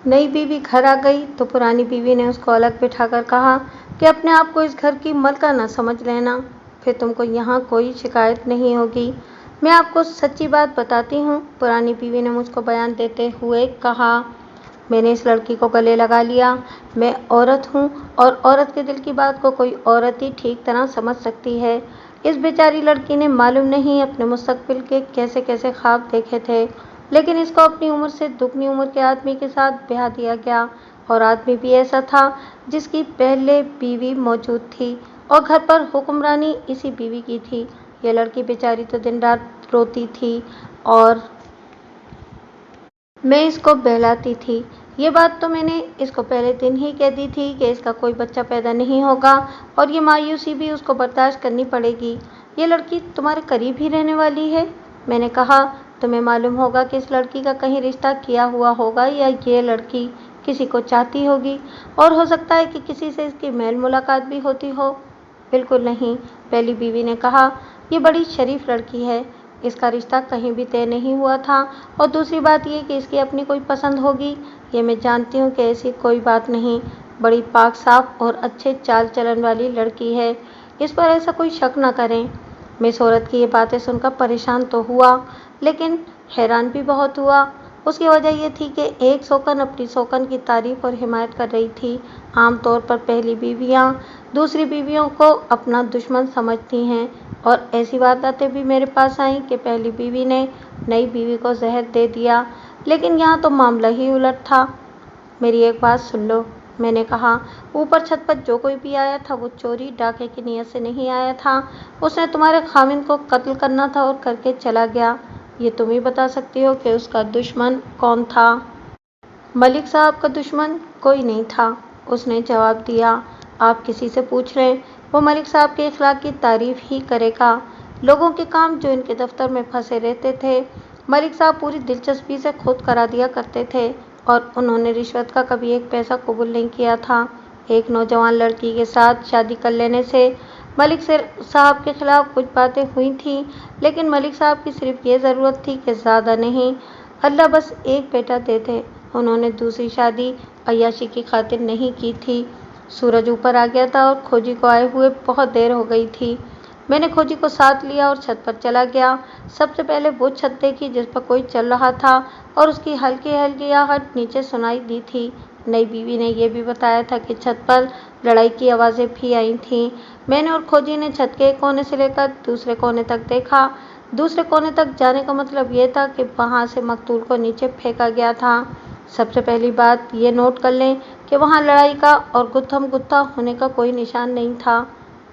नई बीवी घर आ गई तो पुरानी बीवी ने उसको अलग बिठाकर कहा कि अपने आप को इस घर की मलका ना समझ लेना, फिर तुमको यहाँ कोई शिकायत नहीं होगी। मैं आपको सच्ची बात बताती हूँ, पुरानी बीवी ने मुझको बयान देते हुए कहा। मैंने इस लड़की को गले लगा लिया। मैं औरत हूँ और औरत के दिल की बात को कोई औरत ही ठीक तरह समझ सकती है। इस बेचारी लड़की ने मालूम नहीं अपने मुस्तकबिल के कैसे कैसे ख्वाब देखे थे, लेकिन इसको अपनी उम्र से दुगनी उम्र के आदमी के साथ ब्याह दिया गया, और आदमी भी ऐसा था जिसकी पहले बीवी मौजूद थी और घर पर हुक्मरानी इसी बीवी की थी। ये लड़की बेचारी तो दिन रात रोती थी और मैं इसको बहलाती थी। ये बात तो मैंने इसको पहले दिन ही कह दी थी कि इसका कोई बच्चा पैदा नहीं होगा और ये मायूसी भी उसको बर्दाश्त करनी पड़ेगी। ये लड़की तुम्हारे करीब ही रहने वाली है। मैंने कहा, तुम्हें मालूम होगा कि इस लड़की का कहीं रिश्ता किया हुआ होगा या ये लड़की किसी को चाहती होगी, और हो सकता है कि किसी से इसकी मेल मुलाकात भी होती हो। बिल्कुल नहीं, पहली बीवी ने कहा, ये बड़ी शरीफ लड़की है, इसका रिश्ता कहीं भी तय नहीं हुआ था, और दूसरी बात ये कि इसकी अपनी कोई पसंद होगी, ये मैं जानती हूँ कि ऐसी कोई बात नहीं। बड़ी पाक साफ और अच्छे चाल चलन वाली लड़की है, इस पर ऐसा कोई शक न करें। मैं इस औरत की ये बातें सुनकर परेशान तो हुआ, लेकिन हैरान भी बहुत हुआ। उसकी वजह यह थी कि एक शौकन अपनी शौकन की तारीफ और हिमायत कर रही थी। आमतौर पर पहली बीवियाँ दूसरी बीवियों को अपना दुश्मन समझती हैं, और ऐसी वारदातें भी मेरे पास आईं कि पहली बीवी ने नई बीवी को जहर दे दिया, लेकिन यहाँ तो मामला ही उलट था। मेरी एक बात सुन लो, मैंने कहा। ऊपर छत पर जो कोई भी आया था वो चोरी डाके की नीयत से नहीं आया था। उसने तुम्हारे खामिन को कत्ल करना था और करके चला गया। ये तुम ही बता सकती हो कि उसका दुश्मन कौन था। मलिक साहब का दुश्मन कोई नहीं था, उसने जवाब दिया। आप किसी से पूछ रहे हैं, वो मलिक साहब के इखलाक की तारीफ ही करेगा। लोगों के काम जो इनके दफ्तर में फंसे रहते थे, मलिक साहब पूरी दिलचस्पी से खुद करा दिया करते थे, और उन्होंने रिश्वत का कभी एक पैसा कबूल नहीं किया था। एक नौजवान लड़की के साथ शादी कर लेने से मलिक साहब के खिलाफ कुछ बातें हुई थीं, लेकिन मलिक साहब की सिर्फ ये ज़रूरत थी कि ज़्यादा नहीं, अल्लाह बस एक बेटा दे दे। उन्होंने दूसरी शादी अय्याशी की खातिर नहीं की थी। सूरज ऊपर आ गया था और खोजी को आए हुए बहुत देर हो गई थी। मैंने खोजी को साथ लिया और छत पर चला गया। सबसे पहले वो छत देखी जिस पर कोई चल रहा था, और उसकी हल्की हल्की आहट नीचे सुनाई दी थी। नई बीवी ने यह भी बताया था कि छत पर लड़ाई की आवाज़ें भी आई थीं। मैंने और खोजी ने छत के एक कोने से लेकर दूसरे कोने तक देखा। दूसरे कोने तक जाने का मतलब ये था कि वहाँ से मकतूल को नीचे फेंका गया था। सबसे पहली बात ये नोट कर लें कि वहाँ लड़ाई का और गुत्थम गुत्था होने का कोई निशान नहीं था।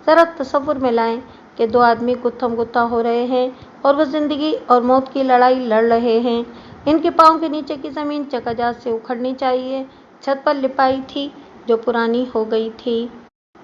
ज़रा तसव्वुर में लाएं कि दो आदमी गुत्थम गुत्था हो रहे हैं और वो ज़िंदगी और मौत की लड़ाई लड़ रहे हैं। इनके पाँव के नीचे की ज़मीन चकाजात से उखड़नी चाहिए। छत पर लिपाई थी जो पुरानी हो गई थी।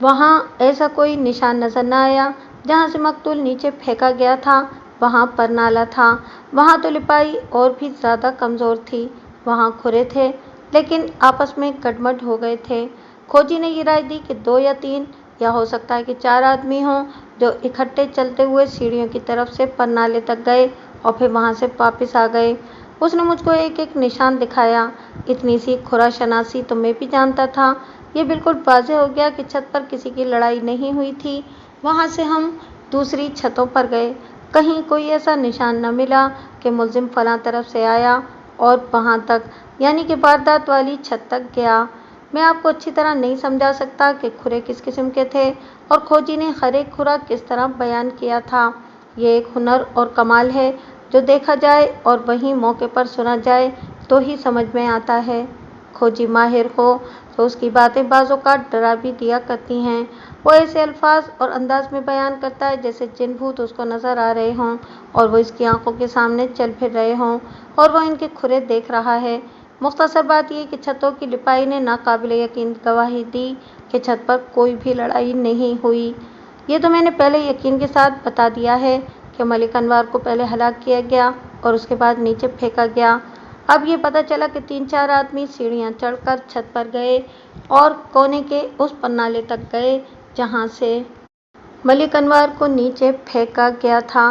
वहाँ ऐसा कोई निशान नजर न आया। जहाँ से मकतूल नीचे फेंका गया था वहाँ पर नाला था। वहाँ तो लिपाई और भी ज़्यादा कमज़ोर थी। वहाँ खुरे थे, लेकिन आपस में गडमड हो गए थे। खोजी ने ये राय दी कि 2 या 3 या हो सकता है कि 4 आदमी हों जो इकट्ठे चलते हुए सीढ़ियों की तरफ से पर नाले तक गए और फिर वहाँ से वापस आ गए। उसने मुझको एक एक निशान दिखाया। इतनी सी खुरा शनासी तो मैं भी जानता था। ये बिल्कुल वाज़ेह हो गया कि छत पर किसी की लड़ाई नहीं हुई थी। वहाँ से हम दूसरी छतों पर गए। कहीं कोई ऐसा निशान न मिला कि मुलजिम फलां तरफ से आया और वहाँ तक, यानी कि वारदात वाली छत तक गया। मैं आपको अच्छी तरह नहीं समझा सकता कि खुरे किस किस्म के थे और खोजी ने हर एक खुरा किस तरह बयान किया था। ये एक हुनर और कमाल है जो देखा जाए और वहीं मौके पर सुना जाए तो ही समझ में आता है। खोजी माहिर हो तो उसकी बातें बाज़ों का डरा भी दिया करती हैं। वो ऐसे अल्फाज और अंदाज में बयान करता है जैसे जिन भूत उसको नजर आ रहे हों और वो इसकी आंखों के सामने चल फिर रहे हों और वो इनके खुरे देख रहा है। मुख्तसर बात यह कि छतों की लिपाई ने नाकाबिल यकीन गवाही दी कि छत पर कोई भी लड़ाई नहीं हुई। ये तो मैंने पहले यकीन के साथ बता दिया है कि मलिक अनवर को पहले हलाक किया गया और उसके बाद नीचे फेंका गया। अब ये पता चला कि 3-4 आदमी सीढ़ियां चढ़कर छत पर गए और कोने के उस पन्नाले तक गए जहां से मलिक अनवर को नीचे फेंका गया था।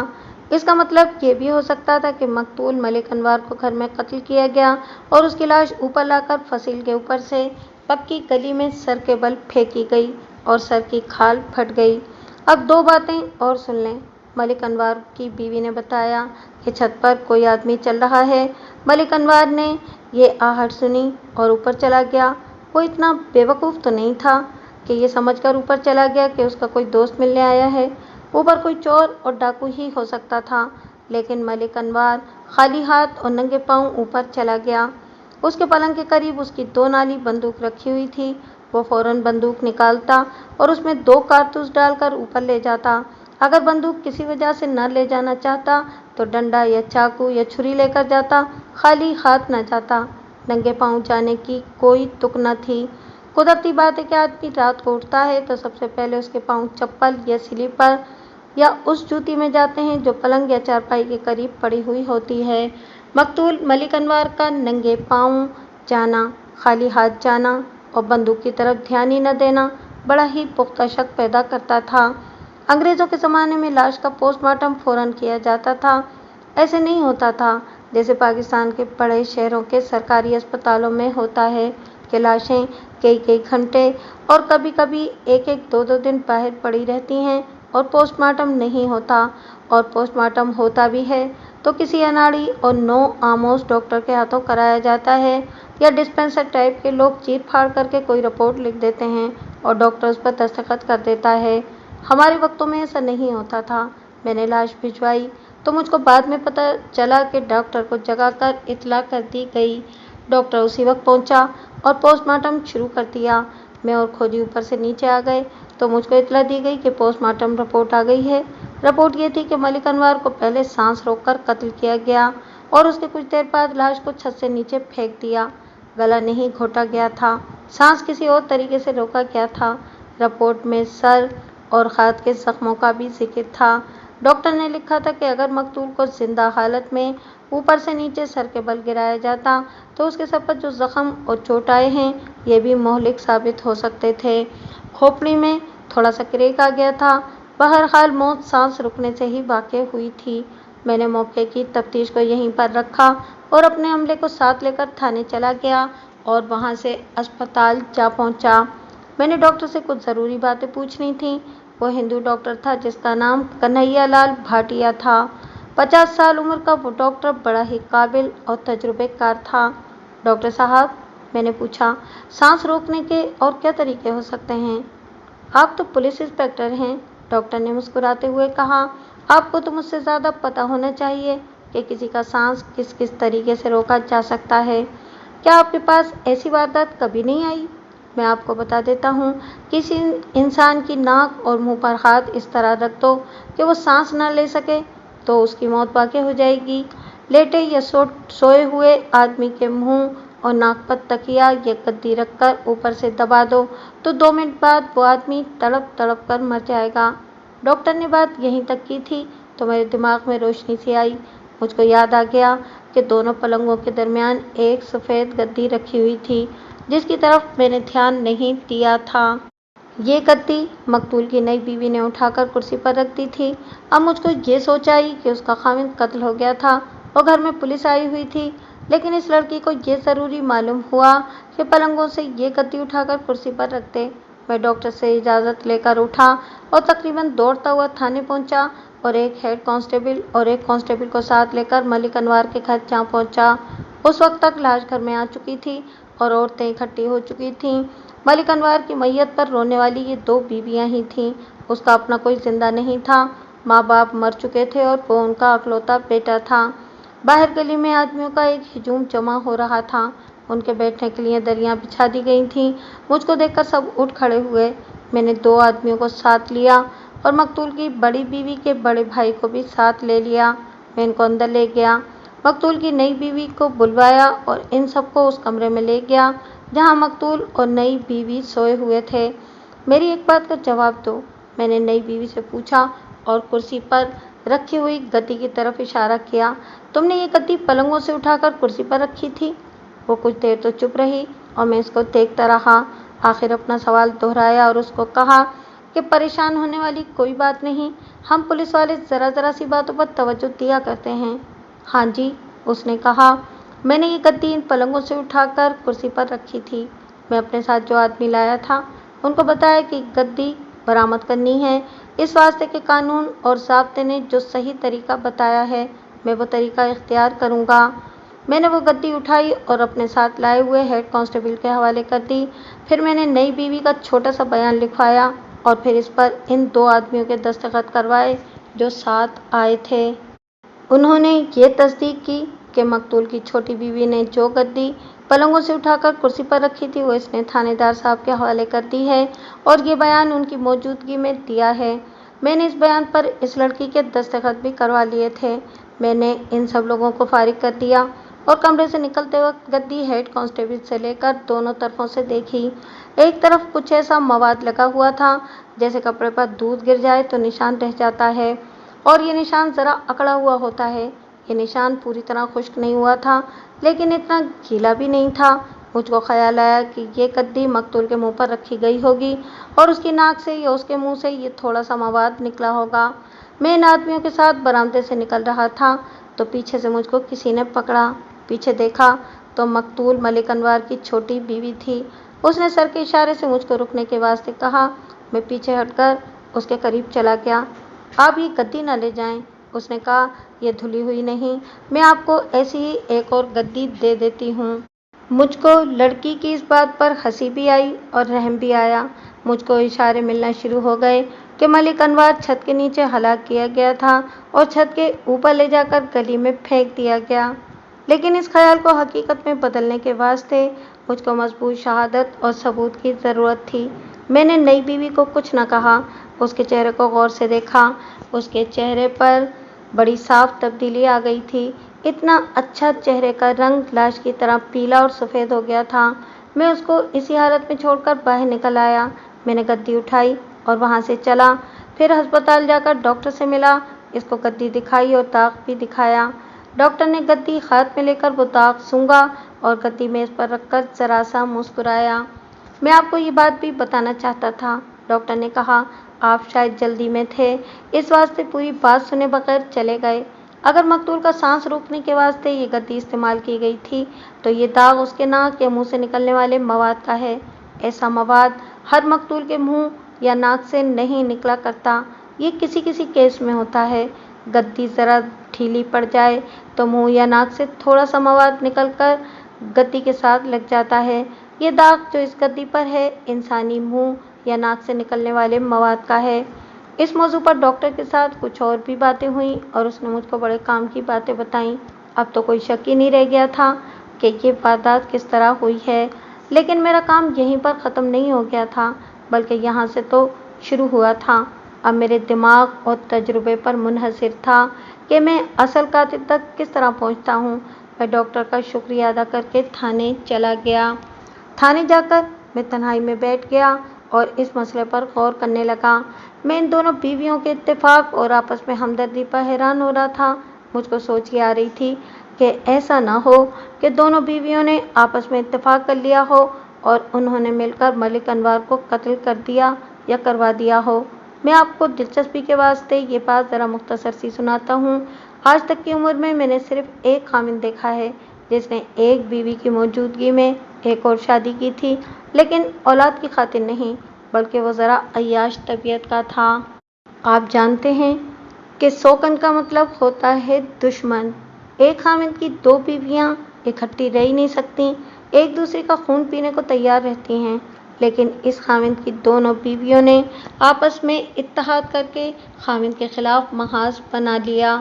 इसका मतलब ये भी हो सकता था कि मकतूल मलिक अनवर को घर में कत्ल किया गया और उसकी लाश ऊपर लाकर फसील के ऊपर से पक्की गली में सर के बल फेंकी गई और सर की खाल फट गई। अब 2 बातें और सुन लें। मलिक अनवर की बीवी ने बताया कि छत पर कोई आदमी चल रहा है। मलिक अनवर ने ये आहट सुनी और ऊपर चला गया। वो इतना बेवकूफ़ तो नहीं था कि ये समझकर ऊपर चला गया कि उसका कोई दोस्त मिलने आया है। ऊपर कोई चोर और डाकू ही हो सकता था, लेकिन मलिक अनवर खाली हाथ और नंगे पांव ऊपर चला गया। उसके पलंग के करीब उसकी 2 नाली बंदूक रखी हुई थी। वो फौरन बंदूक निकालता और उसमें 2 कारतूस डालकर ऊपर ले जाता। अगर बंदूक किसी वजह से न ले जाना चाहता तो डंडा या चाकू या छुरी लेकर जाता, खाली हाथ न जाता। नंगे पांव जाने की कोई तुक न थी। कुदरती बात है कि आदमी रात को उठता है तो सबसे पहले उसके पांव चप्पल या स्लीपर या उस जूती में जाते हैं जो पलंग या चारपाई के करीब पड़ी हुई होती है। मकतूल मलिक अनवर का नंगे पांव जाना, खाली हाथ जाना और बंदूक की तरफ ध्यान ही न देना बड़ा ही पुख्ता शक पैदा करता था। अंग्रेज़ों के ज़माने में लाश का पोस्टमार्टम फौरन किया जाता था। ऐसे नहीं होता था जैसे पाकिस्तान के बड़े शहरों के सरकारी अस्पतालों में होता है कि लाशें कई घंटे और कभी-कभी 1-1, 2-2 दिन बाहर पड़ी रहती हैं और पोस्टमार्टम नहीं होता, और पोस्टमार्टम होता भी है तो किसी अनाड़ी और नो आमोज डॉक्टर के हाथों कराया जाता है या डिस्पेंसर टाइप के लोग चीर फाड़ करके कोई रिपोर्ट लिख देते हैं और डॉक्टर उस पर दस्तखत कर देता है। हमारे वक्तों में ऐसा नहीं होता था। मैंने लाश भिजवाई तो मुझको बाद में पता चला कि डॉक्टर को जगाकर इत्तला कर दी गई। डॉक्टर उसी वक्त पहुंचा और पोस्टमार्टम शुरू कर दिया। मैं और खोजी ऊपर से नीचे आ गए तो मुझको इत्तला दी गई कि पोस्टमार्टम रिपोर्ट आ गई है। रिपोर्ट ये थी कि मलिक अनवर को पहले सांस रोककर कत्ल किया गया और उसके कुछ देर बाद लाश को छत से नीचे फेंक दिया। गला नहीं घोटा गया था, सांस किसी और तरीके से रोका गया था। रिपोर्ट में सर और हाथ के जख्मों का भी जिक्र था। डॉक्टर ने लिखा था कि अगर मकतूल को जिंदा हालत में ऊपर से नीचे सर के बल गिराया जाता तो उसके सर पर जो जख्म और चोट आए हैं ये भी मोहलिक साबित हो सकते थे। खोपड़ी में थोड़ा सा क्रेक आ गया था। बहरहाल मौत सांस रुकने से ही वाक़ई हुई थी। मैंने मौके की तफ्तीश को यहीं पर रखा और अपने अमले को साथ लेकर थाने चला गया और वहां से अस्पताल जा पहुंचा। मैंने डॉक्टर से कुछ ज़रूरी बातें पूछनी थीं। वो हिंदू डॉक्टर था जिसका नाम कन्हैया लाल भाटिया था। 50 साल उम्र का वो डॉक्टर बड़ा ही काबिल और तजुर्बेकार था। डॉक्टर साहब, मैंने पूछा, सांस रोकने के और क्या तरीके हो सकते हैं? आप तो पुलिस इंस्पेक्टर हैं, डॉक्टर ने मुस्कुराते हुए कहा। आपको तो मुझसे ज़्यादा पता होना चाहिए कि किसी का सांस किस किस तरीके से रोका जा सकता है। क्या आपके पास ऐसी वारदात कभी नहीं आई? मैं आपको बता देता हूँ, किसी इंसान की नाक और मुंह पर हाथ इस तरह रख दो कि वो सांस ना ले सके तो उसकी मौत वाक़ई हो जाएगी। लेटे या सोए हुए आदमी के मुंह और नाक पर तकिया या गद्दी रखकर ऊपर से दबा दो तो 2 मिनट बाद वो आदमी तड़प तड़प कर मर जाएगा। डॉक्टर ने बात यहीं तक की थी तो मेरे दिमाग में रोशनी सी आई। मुझको याद आ गया कि दोनों पलंगों के दरमियान एक सफ़ेद गद्दी रखी हुई थी जिसकी तरफ मैंने ध्यान नहीं दिया था। ये गद्दी मकतूल की नई बीवी ने उठाकर कुर्सी पर रख दी थी। अब मुझको ये सोच आई कि उसका खामिद कत्ल हो गया था और घर में पुलिस आई हुई थी, लेकिन इस लड़की को ये ज़रूरी मालूम हुआ कि पलंगों से ये गद्दी उठाकर कुर्सी पर रख दे। मैं डॉक्टर से इजाज़त लेकर उठा और तकरीबन दौड़ता हुआ थाने पहुंचा और एक हेड कांस्टेबल और एक कांस्टेबल को साथ लेकर मलिक अनवर के घर जा पहुंचा। उस वक्त तक लाश घर में आ चुकी थी और औरतें इकट्ठी हो चुकी थीं। मलिक अनवर की मैयत पर रोने वाली ये 2 बीवियां ही थीं। उसका अपना कोई जिंदा नहीं था। माँ बाप मर चुके थे और वो उनका अकलौता बेटा था। बाहर गली में आदमियों का एक हुजूम जमा हो रहा था। उनके बैठने के लिए दरियां बिछा दी गई थीं। मुझको देखकर सब उठ खड़े हुए। मैंने 2 आदमियों को साथ लिया और मकतूल की बड़ी बीवी के बड़े भाई को भी साथ ले लिया। मैं इनको अंदर ले गया, मकतूल की नई बीवी को बुलवाया और इन सबको उस कमरे में ले गया जहां मकतूल और नई बीवी सोए हुए थे। मेरी एक बात का जवाब दो, मैंने नई बीवी से पूछा और कुर्सी पर रखी हुई गद्दी की तरफ इशारा किया। तुमने ये गद्दी पलंगों से उठाकर कुर्सी पर रखी थी? वो कुछ देर तो चुप रही और मैं इसको देखता रहा। आखिर अपना सवाल दोहराया और उसको कहा कि परेशान होने वाली कोई बात नहीं, हम पुलिस वाले ज़रा सी बातों पर तवज्जो दिया करते हैं। हाँ जी, उसने कहा। मैंने ये गद्दी इन पलंगों से उठाकर कुर्सी पर रखी थी। मैं अपने साथ जो आदमी लाया था उनको बताया कि गद्दी बरामद करनी है। इस वास्ते के कानून और ज़ाब्ते ने जो सही तरीका बताया है, मैं वो तरीका इख्तियार करूँगा। मैंने वो गद्दी उठाई और अपने साथ लाए हुए हेड कांस्टेबल के हवाले कर दी। फिर मैंने नई बीवी का छोटा सा बयान लिखवाया और फिर इस पर इन 2 आदमियों के दस्तखत करवाए जो साथ आए थे। उन्होंने ये तस्दीक की कि मकतूल की छोटी बीवी ने जो गद्दी पलंगों से उठाकर कुर्सी पर रखी थी वो इसने थानेदार साहब के हवाले कर दी है और ये बयान उनकी मौजूदगी में दिया है। मैंने इस बयान पर इस लड़की के दस्तखत भी करवा लिए थे। मैंने इन सब लोगों को फारिग कर दिया और कमरे से निकलते वक्त गद्दी हेड कांस्टेबल से लेकर दोनों तरफों से देखी। एक तरफ कुछ ऐसा मवाद लगा हुआ था जैसे कपड़े पर दूध गिर जाए तो निशान रह जाता है और ये निशान ज़रा अकड़ा हुआ होता है। ये निशान पूरी तरह खुश्क नहीं हुआ था लेकिन इतना गीला भी नहीं था। मुझको ख्याल आया कि ये गद्दी मकतूल के मुंह पर रखी गई होगी और उसकी नाक से या उसके मुंह से ये थोड़ा सा मवाद निकला होगा। मैं इन आदमियों के साथ बरामदे से निकल रहा था तो पीछे से मुझको किसी ने पकड़ा। पीछे देखा तो मकतूल मलिक अनवर की छोटी बीवी थी। उसने सर के इशारे से मुझको रुकने के वास्ते कहा। मैं पीछे हटकर उसके करीब चला गया। आप ये गद्दी न ले जाएं, उसने कहा। ये धुली हुई नहीं, मैं आपको ऐसी ही एक और गद्दी दे देती हूँ। मुझको लड़की की इस बात पर हंसी भी आई और रहम भी आया। मुझको इशारे मिलना शुरू हो गए कि मलिक अनवर छत के नीचे हलाक किया गया था और छत के ऊपर ले जाकर गली में फेंक दिया गया। लेकिन इस ख्याल को हकीकत में बदलने के वास्ते मुझको मजबूत शहादत और सबूत की ज़रूरत थी। मैंने नई बीवी को कुछ न कहा, उसके चेहरे को गौर से देखा। उसके चेहरे पर बड़ी साफ तब्दीली आ गई थी। इतना अच्छा चेहरे का रंग लाश की तरह पीला और सफ़ेद हो गया था। मैं उसको इसी हालत में छोड़कर बाहर निकल आया। मैंने गद्दी उठाई और वहाँ से चला। फिर अस्पताल जाकर डॉक्टर से मिला, इसको गद्दी दिखाई और दाग भी दिखाया। डॉक्टर ने गद्दी हाथ में लेकर वो दाग सूंघा और गद्दी मेज़ पर रखकर ज़रा सा मुस्कुराया। मैं आपको ये बात भी बताना चाहता था, डॉक्टर ने कहा। आप शायद जल्दी में थे, इस वास्ते पूरी बात सुने बगैर चले गए। अगर मकतूल का सांस रोकने के वास्ते ये गद्दी इस्तेमाल की गई थी तो ये दाग उसके नाक या मुंह से निकलने वाले मवाद का है। ऐसा मवाद हर मकतूल के मुंह या नाक से नहीं निकला करता, ये किसी किसी केस में होता है। गद्दी ज़रा ढीली पड़ जाए तो मुंह या नाक से थोड़ा सा मवाद निकलकर गद्दी के साथ लग जाता है। ये दाग जो इस गद्दी पर है इंसानी मुंह या नाक से निकलने वाले मवाद का है। इस मौजू पर डॉक्टर के साथ कुछ और भी बातें हुई और उसने मुझको बड़े काम की बातें बताईं। अब तो कोई शक ही नहीं रह गया था कि ये वारदात किस तरह हुई है। लेकिन मेरा काम यहीं पर ख़त्म नहीं हो गया था, बल्कि यहाँ से तो शुरू हुआ था। अब मेरे दिमाग और तजुर्बे पर मुनहसर था कि मैं असल कातिल तक किस तरह पहुँचता हूँ। मैं डॉक्टर का शुक्रिया अदा करके थाने चला गया। थाने जाकर मैं तन्हाई में बैठ गया और इस मसले पर गौर करने लगा। मैं इन दोनों बीवियों के इत्तेफाक और आपस में हमदर्दी पर हैरान हो रहा था। मुझको सोच ये आ रही थी कि ऐसा ना हो कि दोनों बीवियों ने आपस में इत्तेफाक कर लिया हो और उन्होंने मिलकर मलिक अनवर को कत्ल कर दिया या करवा दिया हो। मैं आपको दिलचस्पी के वास्ते ये बात ज़रा मुख्तसर सी सुनाता हूँ। आज तक की उम्र में मैंने सिर्फ एक खामिन देखा है जिसने एक बीवी की मौजूदगी में एक और शादी की थी, लेकिन औलाद की खातिर नहीं, बल्कि वो ज़रा अय्याश तबीयत का था। आप जानते हैं कि शौकन का मतलब होता है दुश्मन। एक खामिद की 2 बीवियाँ इकट्ठी रह ही नहीं सकती, एक दूसरे का खून पीने को तैयार रहती हैं। لیکن اس خاوند کی دونوں بیویوں نے آپس میں اتحاد کر کے خاوند کے خلاف محاذ بنا لیا۔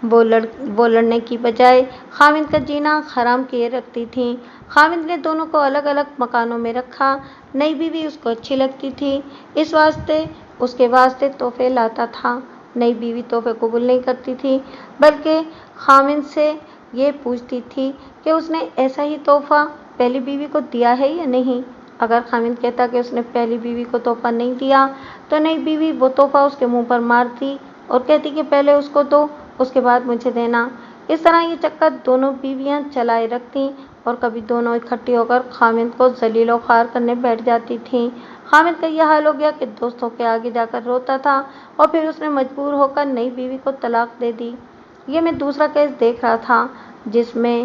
وہ لڑنے کی بجائے خاوند کا جینا حرام کیے رکھتی تھیں۔ خاوند نے دونوں کو الگ الگ مکانوں میں رکھا۔ نئی بیوی اس کو اچھی لگتی تھی، اس کے واسطے تحفے لاتا تھا۔ نئی بیوی تحفے قبول نہیں کرتی تھی، بلکہ خاوند سے یہ پوچھتی تھی کہ اس نے ایسا ہی تحفہ پہلی بیوی کو دیا ہے یا نہیں۔ اگر خاوند کہتا کہ اس نے پہلی بیوی کو تحفہ نہیں دیا تو نئی بیوی وہ تحفہ اس کے منہ پر مارتی اور کہتی کہ پہلے اس کو دو، اس کے بعد مجھے دینا۔ اس طرح یہ چکر دونوں بیویاں چلائے رکھتیں اور کبھی دونوں اکٹھی ہو کر خاوند کو ذلیل و خوار کرنے بیٹھ جاتی تھیں۔ خاوند کا یہ حال ہو گیا کہ دوستوں کے آگے جا کر روتا تھا اور پھر اس نے مجبور ہو کر نئی بیوی کو طلاق دے دی۔ یہ میں دوسرا کیس دیکھ رہا تھا جس میں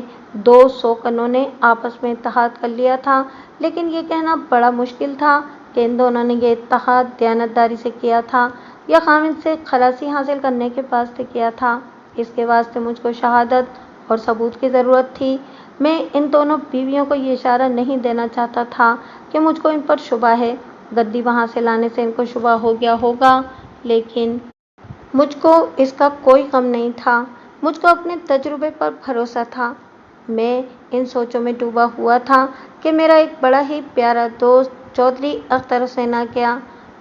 دو شوکنوں نے آپس میں اتحاد کر لیا تھا، لیکن یہ کہنا بڑا مشکل تھا کہ ان دونوں نے یہ اتحاد دیانتداری سے کیا تھا یا خاوند سے خلاصی حاصل کرنے کے واسطے کیا تھا۔ اس کے واسطے مجھ کو شہادت اور ثبوت کی ضرورت تھی۔ میں ان دونوں بیویوں کو یہ اشارہ نہیں دینا چاہتا تھا کہ مجھ کو ان پر شبہ ہے۔ گدی وہاں سے لانے سے ان کو شبہ ہو گیا ہوگا، لیکن مجھ کو اس کا کوئی غم نہیں تھا۔ مجھ کو اپنے تجربے پر بھروسہ تھا۔ میں ان سوچوں میں ڈوبا ہوا تھا کہ میرا ایک بڑا ہی پیارا دوست چودھری اختر حسین آ گیا۔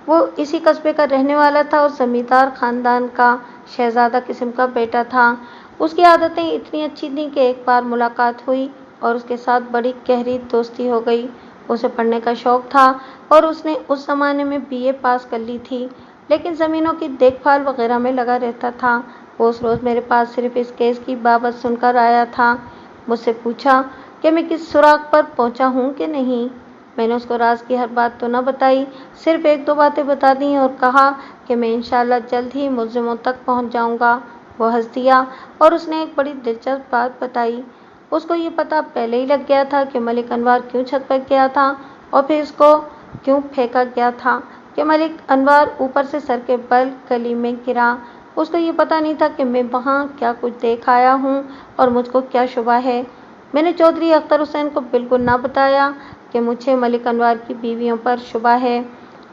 وہ اسی قصبے کا رہنے والا تھا اور زمیندار خاندان کا شہزادہ قسم کا بیٹا تھا۔ اس کی عادتیں اتنی اچھی تھیں کہ ایک بار ملاقات ہوئی اور اس کے ساتھ بڑی گہری دوستی ہو گئی۔ اسے پڑھنے کا شوق تھا اور اس نے اس زمانے میں BA پاس کر لی تھی، لیکن زمینوں کی دیکھ بھال وغیرہ میں لگا رہتا تھا۔ وہ اس روز میرے پاس صرف اس کیس کی بابت سن کر آیا تھا۔ مجھ سے پوچھا کہ میں کس سراغ پر پہنچا ہوں کہ نہیں۔ میں نے اس کو راز کی ہر بات تو نہ بتائی، صرف ایک دو باتیں بتا دیں اور کہا کہ میں انشاءاللہ جلد ہی ملزموں تک پہنچ جاؤں گا۔ وہ ہنس دیا اور اس نے ایک بڑی دلچسپ بات بتائی۔ اس کو یہ پتہ پہلے ہی لگ گیا تھا کہ ملک انور کیوں چھت پر گیا تھا اور پھر اس کو کیوں پھینکا گیا تھا کہ ملک انور اوپر سے سر کے بل گلی میں گرا۔ اس کو یہ پتہ نہیں تھا کہ میں وہاں کیا کچھ دیکھ آیا ہوں اور مجھ کو کیا شبہ ہے۔ میں نے چودھری اختر حسین کو بالکل نہ بتایا کہ مجھے ملک انور کی بیویوں پر شبہ ہے۔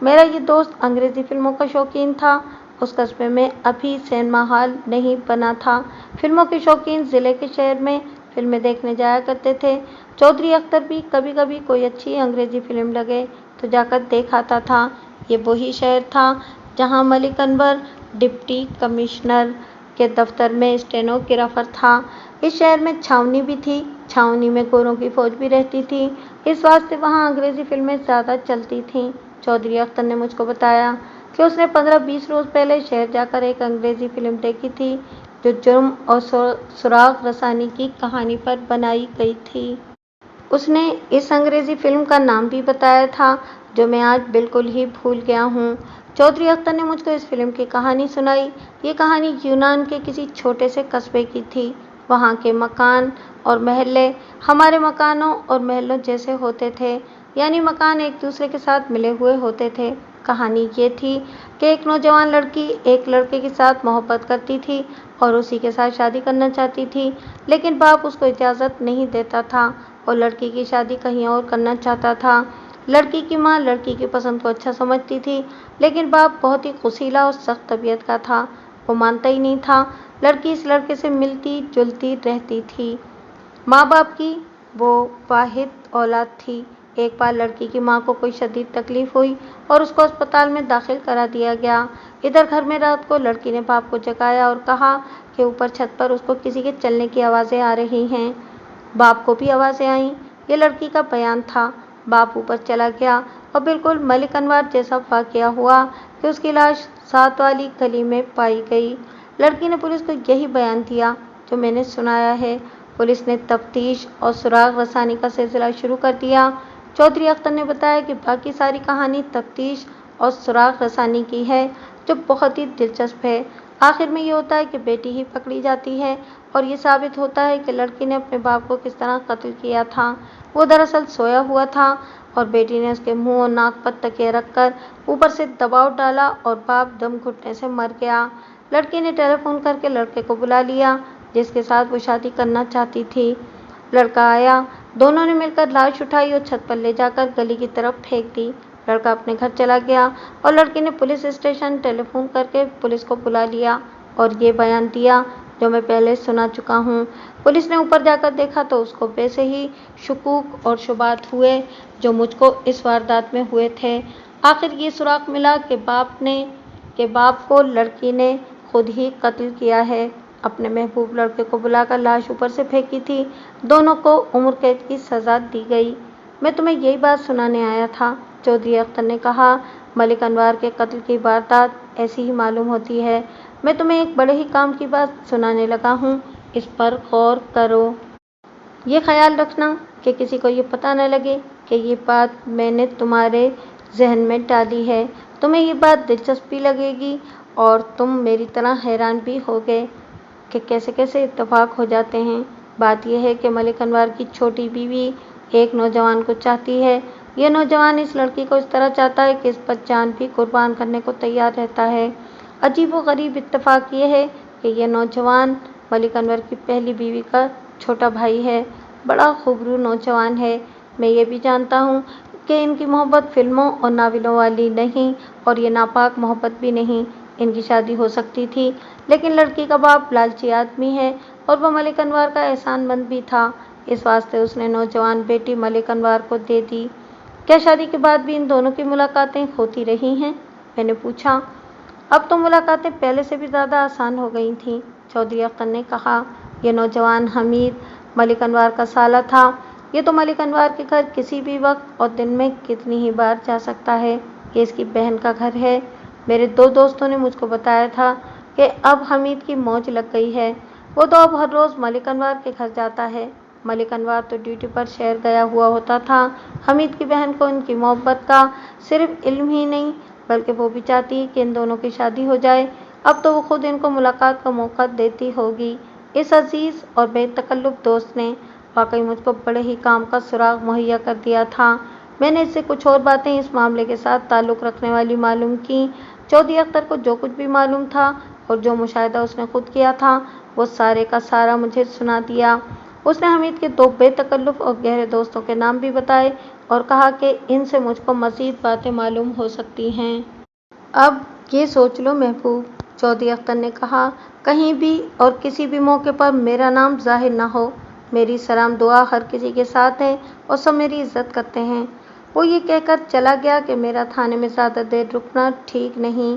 میرا یہ دوست انگریزی فلموں کا شوقین تھا۔ اس قصبے میں ابھی سینما ہال نہیں بنا تھا۔ فلموں کے شوقین ضلع کے شہر میں فلمیں دیکھنے جایا کرتے تھے۔ چودھری اختر بھی کبھی کبھی کوئی اچھی انگریزی فلم لگے تو جا کر دیکھ آتا تھا۔ یہ وہی شہر تھا جہاں ملک انور ڈپٹی کمشنر کے دفتر میں اسٹینوگرافر تھا۔ اس شہر میں چھاؤنی بھی تھی۔ چھاؤنی میں گوروں کی فوج بھی رہتی تھی، اس واسطے وہاں انگریزی فلمیں زیادہ چلتی تھیں۔ چودھری اختر نے مجھ کو بتایا کہ اس نے 15-20 روز پہلے شہر جا کر ایک انگریزی فلم دیکھی تھی جو جرم اور سراغ رسانی کی کہانی پر بنائی گئی تھی۔ اس نے اس انگریزی فلم کا نام بھی بتایا تھا جو میں آج بالکل ہی بھول گیا ہوں۔ چودھری اختر نے مجھ کو اس فلم کی کہانی سنائی۔ یہ کہانی یونان کے کسی چھوٹے سے قصبے کی تھی۔ وہاں کے مکان اور محلے ہمارے مکانوں اور محلوں جیسے ہوتے تھے، یعنی مکان ایک دوسرے کے ساتھ ملے ہوئے ہوتے تھے۔ کہانی یہ تھی کہ ایک نوجوان لڑکی ایک لڑکے کے ساتھ محبت کرتی تھی اور اسی کے ساتھ شادی کرنا چاہتی تھی، لیکن باپ اس کو اجازت نہیں دیتا تھا اور لڑکی کی شادی کہیں اور کرنا چاہتا تھا۔ لڑکی کی ماں لڑکی کی پسند کو اچھا سمجھتی تھی، لیکن باپ بہت ہی غصیلا اور سخت طبیعت کا تھا۔ وہ مانتا ہی نہیں تھا۔ لڑکی اس لڑکے سے ملتی جلتی رہتی تھی۔ ماں باپ کی وہ واحد اولاد تھی۔ ایک بار لڑکی کی ماں کو کوئی شدید تکلیف ہوئی اور اس کو اسپتال میں داخل کرا دیا گیا۔ ادھر گھر میں رات کو لڑکی نے باپ کو جگایا اور کہا کہ اوپر چھت پر اس کو کسی کے چلنے کی آوازیں آ رہی ہیں۔ باپ کو بھی آوازیں آئیں۔ یہ لڑکی کا بیان تھا۔ باپ اوپر چلا گیا اور بالکل ملک انور جیسا واقعہ ہوا کہ اس کی لاش 7 والی گلی میں پائی گئی۔ لڑکی نے پولیس کو یہی بیان دیا جو میں نے سنایا ہے۔ پولیس نے تفتیش اور سراغ رسانی کا سلسلہ شروع کر دیا۔ چودھری اختر نے بتایا کہ باقی ساری کہانی تفتیش اور سراغ رسانی کی ہے جو بہت ہی دلچسپ ہے۔ آخر میں یہ ہوتا ہے کہ بیٹی ہی پکڑی جاتی ہے اور یہ ثابت ہوتا ہے کہ لڑکی نے اپنے باپ کو کس طرح قتل کیا تھا۔ وہ دراصل سویا ہوا تھا اور بیٹی نے اس کے منہ اور ناک پر تکیہ رکھ کر اوپر سے دباؤ ڈالا اور باپ دم گھٹنے سے مر گیا۔ لڑکی نے ٹیلی فون کر کے لڑکے کو بلا لیا جس کے ساتھ وہ شادی کرنا چاہتی تھی۔ लड़का आया। दोनों ने मिलकर लाश उठाई और छत पर ले जाकर गली की तरफ फेंक दी। लड़का अपने घर चला गया और लड़की ने पुलिस स्टेशन टेलीफोन करके पुलिस को बुला लिया और ये बयान दिया जो मैं पहले सुना चुका हूँ। पुलिस ने ऊपर जाकर देखा तो उसको वैसे ही शकूक और शुबात हुए जो मुझको इस वारदात में हुए थे। आखिर ये सुराग मिला कि बाप को लड़की ने खुद ही कत्ल किया है। अपने महबूब लड़के को बुलाकर लाश ऊपर से फेंकी थी। दोनों को उम्र कैद की सज़ा दी गई। मैं तुम्हें यही बात सुनाने आया था, चौधरी अख्तर ने कहा। मलिक अनवर के कत्ल की वारदात ऐसी ही मालूम होती है। मैं तुम्हें एक बड़े ही काम की बात सुनाने लगा हूँ, इस पर गौर करो। ये ख्याल रखना कि किसी को ये पता न लगे कि ये बात मैंने तुम्हारे जहन में डाली है। तुम्हें ये बात दिलचस्पी लगेगी और तुम मेरी तरह हैरान भी होगे कि कैसे कैसे इत्तेफाक हो जाते हैं। बात यह है कि मलिक अनवर की छोटी बीवी एक नौजवान को चाहती है। यह नौजवान इस लड़की को इस तरह चाहता है कि इस पर जान भी कुर्बान करने को तैयार रहता है। अजीब व गरीब इत्तेफाक ये है कि यह नौजवान मलिक अनवर की पहली बीवी का छोटा भाई है। बड़ा खूबरू नौजवान है। मैं ये भी जानता हूँ कि इनकी मोहब्बत फिल्मों और नावलों वाली नहीं और ये नापाक मोहब्बत भी नहीं। इनकी शादी हो सकती थी, लेकिन लड़की का बाप लालची आदमी है और वह मलिक अनवर का एहसानमंद भी था। इस वास्ते उसने नौजवान बेटी मलिक अनवर को दे दी। क्या शादी के बाद भी इन दोनों की मुलाकातें होती रही हैं? मैंने पूछा। अब तो मुलाकातें पहले से भी ज़्यादा आसान हो गई थीं, चौधरी अख्तर ने कहा। यह नौजवान हमीद मलिक अनवर का साला था। ये तो मलिक अनवर के घर किसी भी वक्त और दिन में कितनी ही बार जा सकता है। ये इसकी बहन का घर है। मेरे दो दोस्तों ने मुझको बताया था कि अब हमीद की मौज लग गई है। वो तो अब हर रोज़ मलिक अनवर के घर जाता है। मलिक अनवर तो ड्यूटी पर शहर गया हुआ होता था। हमीद की बहन को इनकी मोहब्बत का सिर्फ इल्म ही नहीं, बल्कि वो भी चाहती है कि इन दोनों की शादी हो जाए। अब तो वो खुद इनको मुलाकात का मौका देती होगी। इस अजीज़ और बेतकल्लुफ़ दोस्त ने वाकई मुझको बड़े ही काम का सुराग मुहैया कर दिया था। मैंने इससे कुछ और बातें इस मामले के साथ ताल्लुक़ रखने वाली मालूम की। चौधरी अख्तर को जो कुछ भी मालूम था और जो मुशाहिदा उसने खुद किया था, वो सारे का सारा मुझे सुना दिया। उसने हमीद के दो बेतकल्लुफ़ और गहरे दोस्तों के नाम भी बताए और कहा कि इनसे मुझको मज़ीद बातें मालूम हो सकती हैं। अब ये सोच लो महबूब, चौधरी अख्तर ने कहा, कहीं भी और किसी भी मौके पर मेरा नाम ज़ाहिर न हो। मेरी सलाम दुआ हर किसी के साथ है और सब मेरी इज़्ज़त करते हैं। वो ये कहकर चला गया कि मेरा थाने में ज़्यादा देर रुकना ठीक नहीं।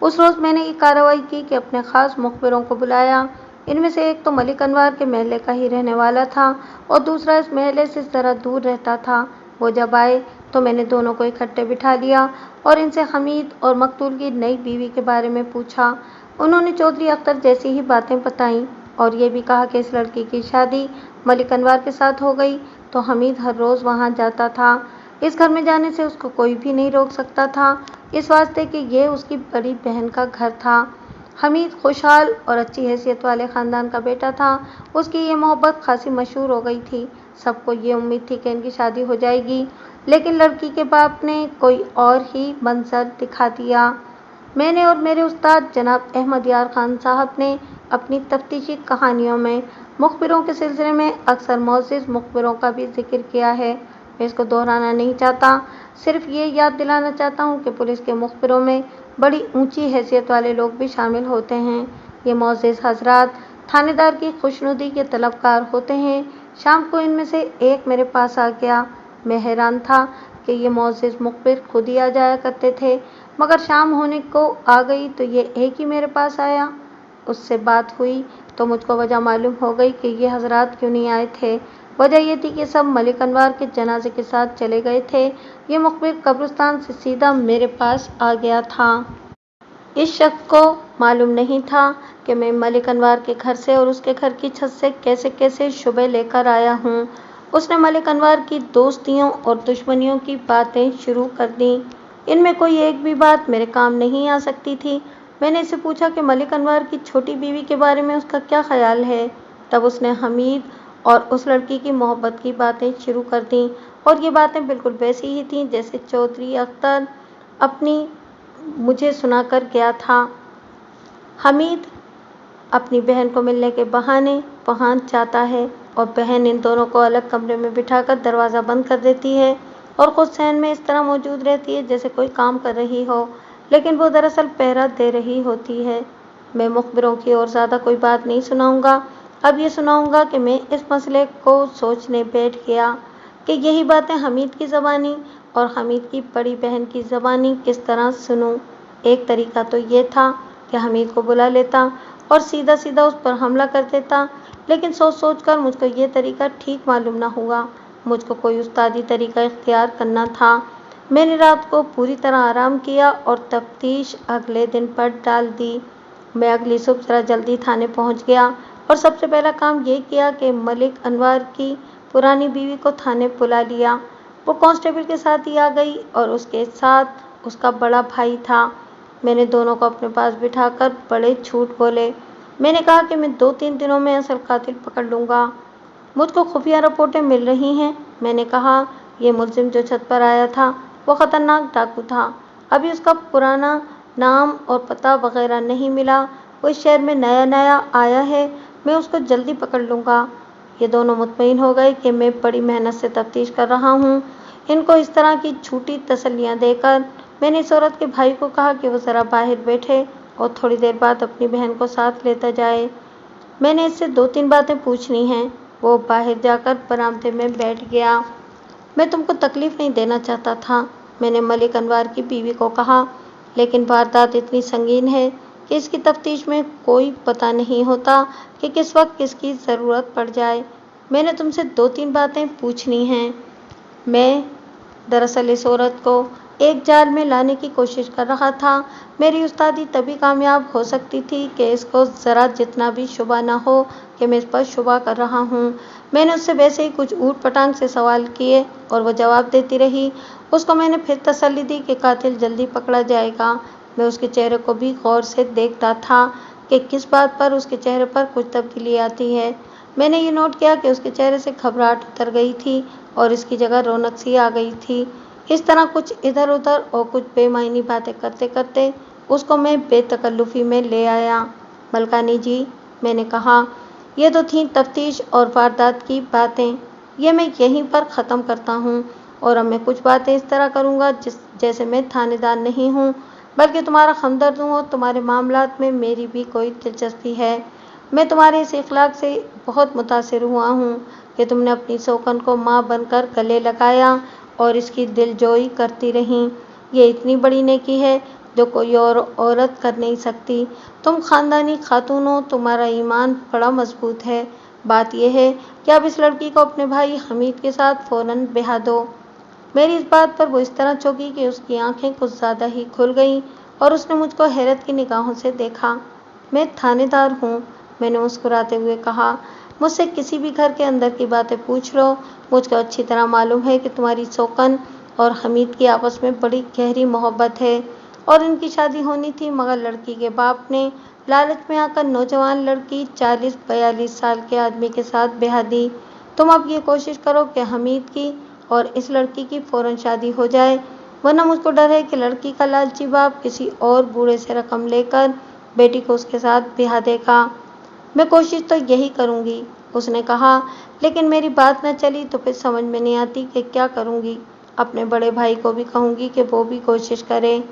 उस रोज़ मैंने ये कार्रवाई की कि अपने ख़ास मुखबिरों को बुलाया। इनमें से एक तो मलिक अनवर के महल्ले का ही रहने वाला था और दूसरा इस महल्ले से ज़रा दूर रहता था। वो जब आए तो मैंने दोनों को इकट्ठे बिठा लिया और इनसे हमीद और मकतूल की नई बीवी के बारे में पूछा। उन्होंने चौधरी अख्तर जैसी ही बातें बताईं और ये भी कहा कि इस लड़की की शादी मलिक अनवर के साथ हो गई तो हमीद हर रोज़ वहाँ जाता था। इस घर में जाने से उसको कोई भी नहीं रोक सकता था, इस वास्ते कि ये उसकी बड़ी बहन का घर था। हमीद खुशहाल और अच्छी हैसियत वाले ख़ानदान का बेटा था। उसकी ये मोहब्बत खासी मशहूर हो गई थी। सबको ये उम्मीद थी कि इनकी शादी हो जाएगी, लेकिन लड़की के बाप ने कोई और ही मंजर दिखा दिया। मैंने और मेरे उस्ताद जनाब अहमद यार खान साहब ने अपनी तफ्तीशी कहानियों में मुखबिरों के सिलसिले में अक्सर मोअज़्ज़िज़ मुखबिरों का भी जिक्र किया है। मैं इसको दोहराना नहीं चाहता, सिर्फ ये याद दिलाना चाहता हूँ कि पुलिस के मुखबिरों में बड़ी ऊंची हैसियत वाले लोग भी शामिल होते हैं। ये मोअज़्ज़िज़ हज़रात थानेदार की खुशनुदी के तलबगार होते हैं। शाम को इनमें से एक मेरे पास आ गया। मैं हैरान था कि ये मोअज़्ज़िज़ मुखबिर खुद ही आ जाया करते थे, मगर शाम होने को आ गई तो ये एक ही मेरे पास आया। उससे बात हुई तो मुझको वजह मालूम हो गई कि ये हज़रात क्यों नहीं आए थे। वजह ये थी कि सब मलिक अनवर के जनाजे के साथ चले गए थे। ये मुखबिर कब्रिस्तान से सीधा मेरे पास आ गया था। इस शख्स को मालूम नहीं था कि मैं मलिक अनवर के घर से और उसके घर की छत से कैसे कैसे शुबे लेकर आया हूँ। उसने मलिक अनवर की दोस्तियों और दुश्मनियों की बातें शुरू कर दी। इनमें कोई एक भी बात मेरे काम नहीं आ सकती थी। मैंने इससे पूछा कि मलिक अनवर की छोटी बीवी के बारे में उसका क्या ख्याल है। तब उसने हमीद और उस लड़की की मोहब्बत की बातें शुरू कर दी और ये बातें बिल्कुल वैसी ही थीं जैसे चौधरी अख्तर अपनी मुझे सुना कर गया था। हमीद अपनी बहन को मिलने के बहाने वहाँ जाता है और बहन इन दोनों को अलग कमरे में बिठाकर दरवाज़ा बंद कर देती है और खुद सहन में इस तरह मौजूद रहती है जैसे कोई काम कर रही हो, लेकिन वो दरअसल पहरा दे रही होती है। मैं मुखबिरों की और ज़्यादा कोई बात नहीं सुनाऊंगा। अब ये सुनाऊंगा कि मैं इस मसले को सोचने बैठ गया कि यही बातें हमीद की ज़बानी और हमीद की बड़ी बहन की ज़बानी किस तरह सुनूं। एक तरीका तो ये था कि हमीद को बुला लेता और सीधा सीधा उस पर हमला कर देता, लेकिन सोच सोच कर मुझको ये तरीका ठीक मालूम न हुआ। मुझको कोई उस्तादी तरीका इख्तियार करना था। मैंने रात को पूरी तरह आराम किया और तफ्तीश अगले दिन पर डाल दी। मैं अगली सुबह ज़रा जल्दी थाने पहुंच गया और सबसे पहला काम ये किया कि मलिक अनवर की पुरानी बीवी को थाने बुला लिया। वो कांस्टेबल के साथ ही आ गई और उसके साथ उसका बड़ा भाई था। मैंने दोनों को अपने पास बिठाकर बड़े झूठ बोले। मैंने कहा कि मैं 2-3 दिनों में असल कातिल पकड़ लूँगा। मुझको खुफिया रिपोर्टें मिल रही हैं। मैंने कहा, ये मुलजिम जो छत पर आया था वो ख़तरनाक डाकू था। अभी उसका पुराना नाम और पता वगैरह नहीं मिला। वो इस शहर में नया नया आया है। मैं उसको जल्दी पकड़ लूँगा। ये दोनों मुतमईन हो गए कि मैं बड़ी मेहनत से तफ्तीश कर रहा हूँ। इनको इस तरह की झूठी तसल्लियाँ देकर मैंने इस औरत के भाई को कहा कि वो ज़रा बाहर बैठे और थोड़ी देर बाद अपनी बहन को साथ लेता जाए। मैंने इससे 2-3 बातें पूछनी हैं। वो बाहर जाकर बरामदे में बैठ गया। मैं तुमको तकलीफ़ नहीं देना चाहता था, मैंने मलिक अनवर की बीवी को कहा, लेकिन वारदात इतनी संगीन है कि इसकी तफ्तीश में कोई पता नहीं होता कि किस वक्त किसकी ज़रूरत पड़ जाए। मैंने तुमसे 2-3 बातें पूछनी हैं। मैं दरअसल इस औरत को एक जाल में लाने की कोशिश कर रहा था। मेरी उस्तादी तभी कामयाब हो सकती थी कि इसको ज़रा जितना भी शुबा ना हो कि मैं इस पर शुबा कर रहा हूँ। मैंने उससे वैसे ही कुछ ऊट पटांग से सवाल किए और वो जवाब देती रही। उसको मैंने फिर तसल्ली दी कि कातिल जल्दी पकड़ा जाएगा। मैं उसके चेहरे को भी गौर से देखता था कि किस बात पर उसके चेहरे पर कुछ तब्दीली आती है। मैंने ये नोट किया कि उसके चेहरे से घबराहट उतर गई थी और इसकी जगह रौनक सी आ गई थी। इस तरह कुछ इधर उधर और कुछ बेमायनी बातें करते करते उसको मैं बेतकल्लुफ़ी में ले आया। मलकानी जी, मैंने कहा, ये तो थी तफ्तीश और वारदात की बातें। ये मैं यहीं पर ख़त्म करता हूँ और अब मैं कुछ बातें इस तरह करूँगा जैसे मैं थानेदार नहीं हूँ, बल्कि तुम्हारा हमदर्द हूँ और तुम्हारे मामलात में मेरी भी कोई दिलचस्पी है। मैं तुम्हारे इस इखलाक से बहुत मुतासिर हुआ हूँ कि तुमने अपनी सोकन को माँ बनकर गले लगाया और इसकी दिलजोई करती रहीं। ये इतनी बड़ी नेकी है जो कोई और औरत कर नहीं सकती। तुम ख़ानदानी खातून हो, तुम्हारा ईमान बड़ा मजबूत है। बात यह है कि अब इस लड़की को अपने भाई हमीद के साथ फ़ौरन ब्याह दो। मेरी इस बात पर वो इस तरह चौंकी कि उसकी आंखें कुछ ज़्यादा ही खुल गईं और उसने मुझको हैरत की निगाहों से देखा। मैं थानेदार हूँ, मैंने मुस्कुराते हुए कहा। मुझसे किसी भी घर के अंदर की बातें पूछ लो। मुझको अच्छी तरह मालूम है कि तुम्हारी सोकन और हमीद की आपस में बड़ी गहरी मोहब्बत है और इनकी शादी होनी थी, मगर लड़की के बाप ने लालच में आकर नौजवान लड़की 40-42 साल के आदमी के साथ ब्याह दी। तुम अब ये कोशिश करो कि हमीद की और इस लड़की की फ़ौरन शादी हो जाए, वरना मुझको डर है कि लड़की का लालची बाप किसी और बूढ़े से रकम लेकर बेटी को उसके साथ ब्याह देगा। मैं कोशिश तो यही करूँगी, उसने कहा, लेकिन मेरी बात न चली तो फिर समझ में नहीं आती कि क्या करूँगी। अपने बड़े भाई को भी कहूँगी कि वो भी कोशिश करे।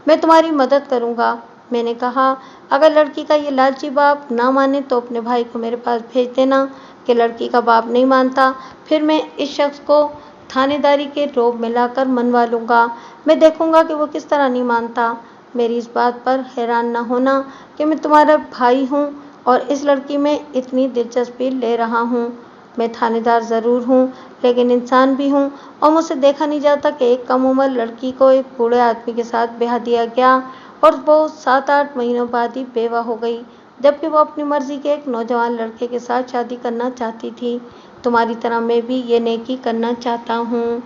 मैं तुम्हारी मदद करूँगा, मैंने कहा। अगर लड़की का ये लालची बाप ना माने तो अपने भाई को मेरे पास भेज देना कि लड़की का बाप नहीं मानता, फिर मैं इस शख्स को थानेदारी के रोब में लाकर मनवा लूँगा। मैं देखूँगा कि वो किस तरह नहीं मानता। मेरी इस बात पर हैरान न होना कि मैं तुम्हारा भाई हूँ और इस लड़की में इतनी दिलचस्पी ले रहा हूँ। मैं थानेदार ज़रूर हूँ, लेकिन इंसान भी हूँ और मुझसे देखा नहीं जाता कि एक कम उम्र लड़की को एक बूढ़े आदमी के साथ ब्याह दिया गया और वो 7-8 महीनों बाद ही बेवा हो गई, जबकि वो अपनी मर्जी के एक नौजवान लड़के के साथ शादी करना चाहती थी। तुम्हारी तरह मैं भी ये नेकी करना चाहता हूँ।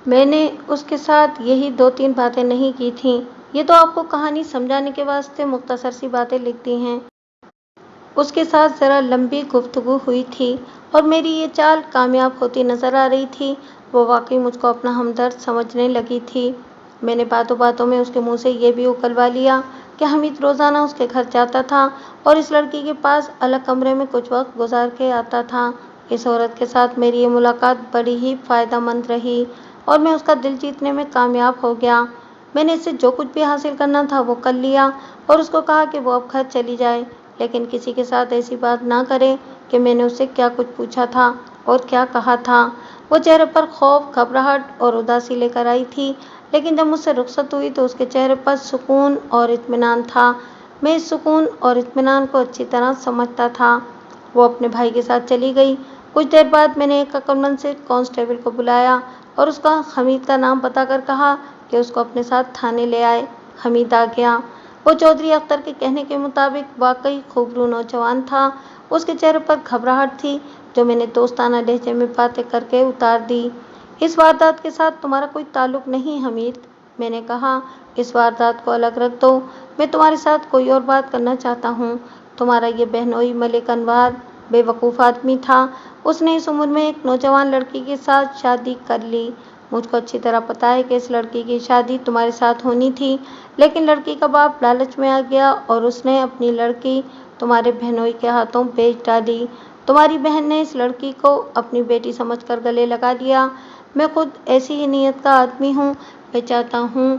मैंने उसके साथ यही 2-3 बातें नहीं की थीं। ये तो आपको कहानी समझाने के वास्ते मुख्तसर सी बातें लिख दी हैं। उसके साथ ज़रा लंबी गुफ्तगू हुई थी और मेरी ये चाल कामयाब होती नज़र आ रही थी। वो वाकई मुझको अपना हमदर्द समझने लगी थी। मैंने बातों बातों में उसके मुंह से ये भी उकलवा लिया کہ حمید روزانہ اس کے گھر جاتا تھا اور اس لڑکی کے پاس الگ کمرے میں کچھ وقت گزار کے آتا تھا۔ اس عورت کے ساتھ میری یہ ملاقات بڑی ہی فائدہ مند رہی اور میں اس کا دل جیتنے میں کامیاب ہو گیا۔ میں نے اس سے جو کچھ بھی حاصل کرنا تھا وہ کر لیا اور اس کو کہا کہ وہ اب گھر چلی جائے، لیکن کسی کے ساتھ ایسی بات نہ کرے کہ میں نے اس سے کیا کچھ پوچھا تھا اور کیا کہا تھا۔ وہ چہرے پر خوف، گھبراہٹ اور اداسی لے کر آئی تھی، لیکن جب مجھ سے رخصت ہوئی تو اس کے چہرے پر سکون اور اطمینان تھا۔ میں اس سکون اور اطمینان کو اچھی طرح سمجھتا تھا۔ وہ اپنے بھائی کے ساتھ چلی گئی۔ کچھ دیر بعد میں نے ایک عقلمند سے کانسٹیبل کو بلایا اور اس کا حمید کا نام بتا کر کہا کہ اس کو اپنے ساتھ تھانے لے آئے۔ حمید آ گیا۔ وہ چودھری اختر کے کہنے کے مطابق واقعی خوبرو نوجوان تھا۔ اس کے چہرے پر گھبراہٹ تھی جو میں نے دوستانہ لہجے میں باتیں کر کے اتار دی۔ اس واردات کے ساتھ تمہارا کوئی تعلق نہیں حمید، میں نے کہا۔ اس واردات کو الگ رکھ دو، میں تمہارے ساتھ کوئی اور بات کرنا چاہتا ہوں۔ تمہارا یہ بہنوئی ملک انوار بے وقوف آدمی تھا۔ اس نے اس عمر میں ایک نوجوان لڑکی کے ساتھ شادی کر لی۔ مجھ کو اچھی طرح پتہ ہے کہ اس لڑکی کی شادی تمہارے ساتھ ہونی تھی، لیکن لڑکی کا باپ لالچ میں آ گیا اور اس نے اپنی لڑکی تمہارے بہنوئی کے ہاتھوں بیچ ڈالی۔ تمہاری بہن نے اس لڑکی کو اپنی بیٹی سمجھ کر گلے لگا لیا۔ میں خود ایسی ہی نیت کا آدمی ہوں۔ میں چاہتا ہوں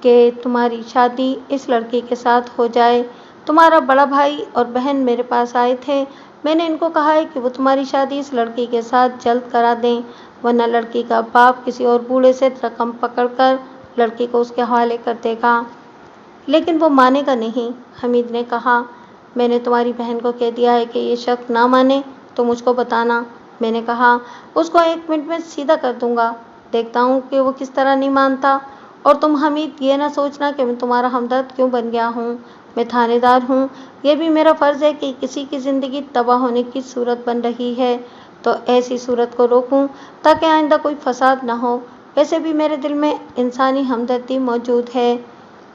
کہ تمہاری شادی اس لڑکی کے ساتھ ہو جائے۔ تمہارا بڑا بھائی اور بہن میرے پاس آئے تھے۔ میں نے ان کو کہا ہے کہ وہ تمہاری شادی اس لڑکی کے ساتھ جلد کرا دیں، ورنہ لڑکی کا باپ کسی اور بوڑھے سے رقم پکڑ کر لڑکی کو اس کے حوالے کر دے گا۔ لیکن وہ مانے گا نہیں، حمید نے کہا۔ میں نے تمہاری بہن کو کہہ دیا ہے کہ یہ شخص نہ مانے تو مجھ کو بتانا، میں نے کہا۔ اس کو 1 منٹ میں سیدھا کر دوں گا، دیکھتا ہوں کہ وہ کس طرح نہیں مانتا۔ اور تم حمید یہ نہ سوچنا کہ میں تمہارا ہمدرد کیوں بن گیا ہوں۔ میں تھانے دار ہوں، یہ بھی میرا فرض ہے کہ کسی کی زندگی تباہ ہونے کی صورت بن رہی ہے تو ایسی صورت کو روکوں تاکہ آئندہ کوئی فساد نہ ہو۔ ویسے بھی میرے دل میں انسانی ہمدردی موجود ہے۔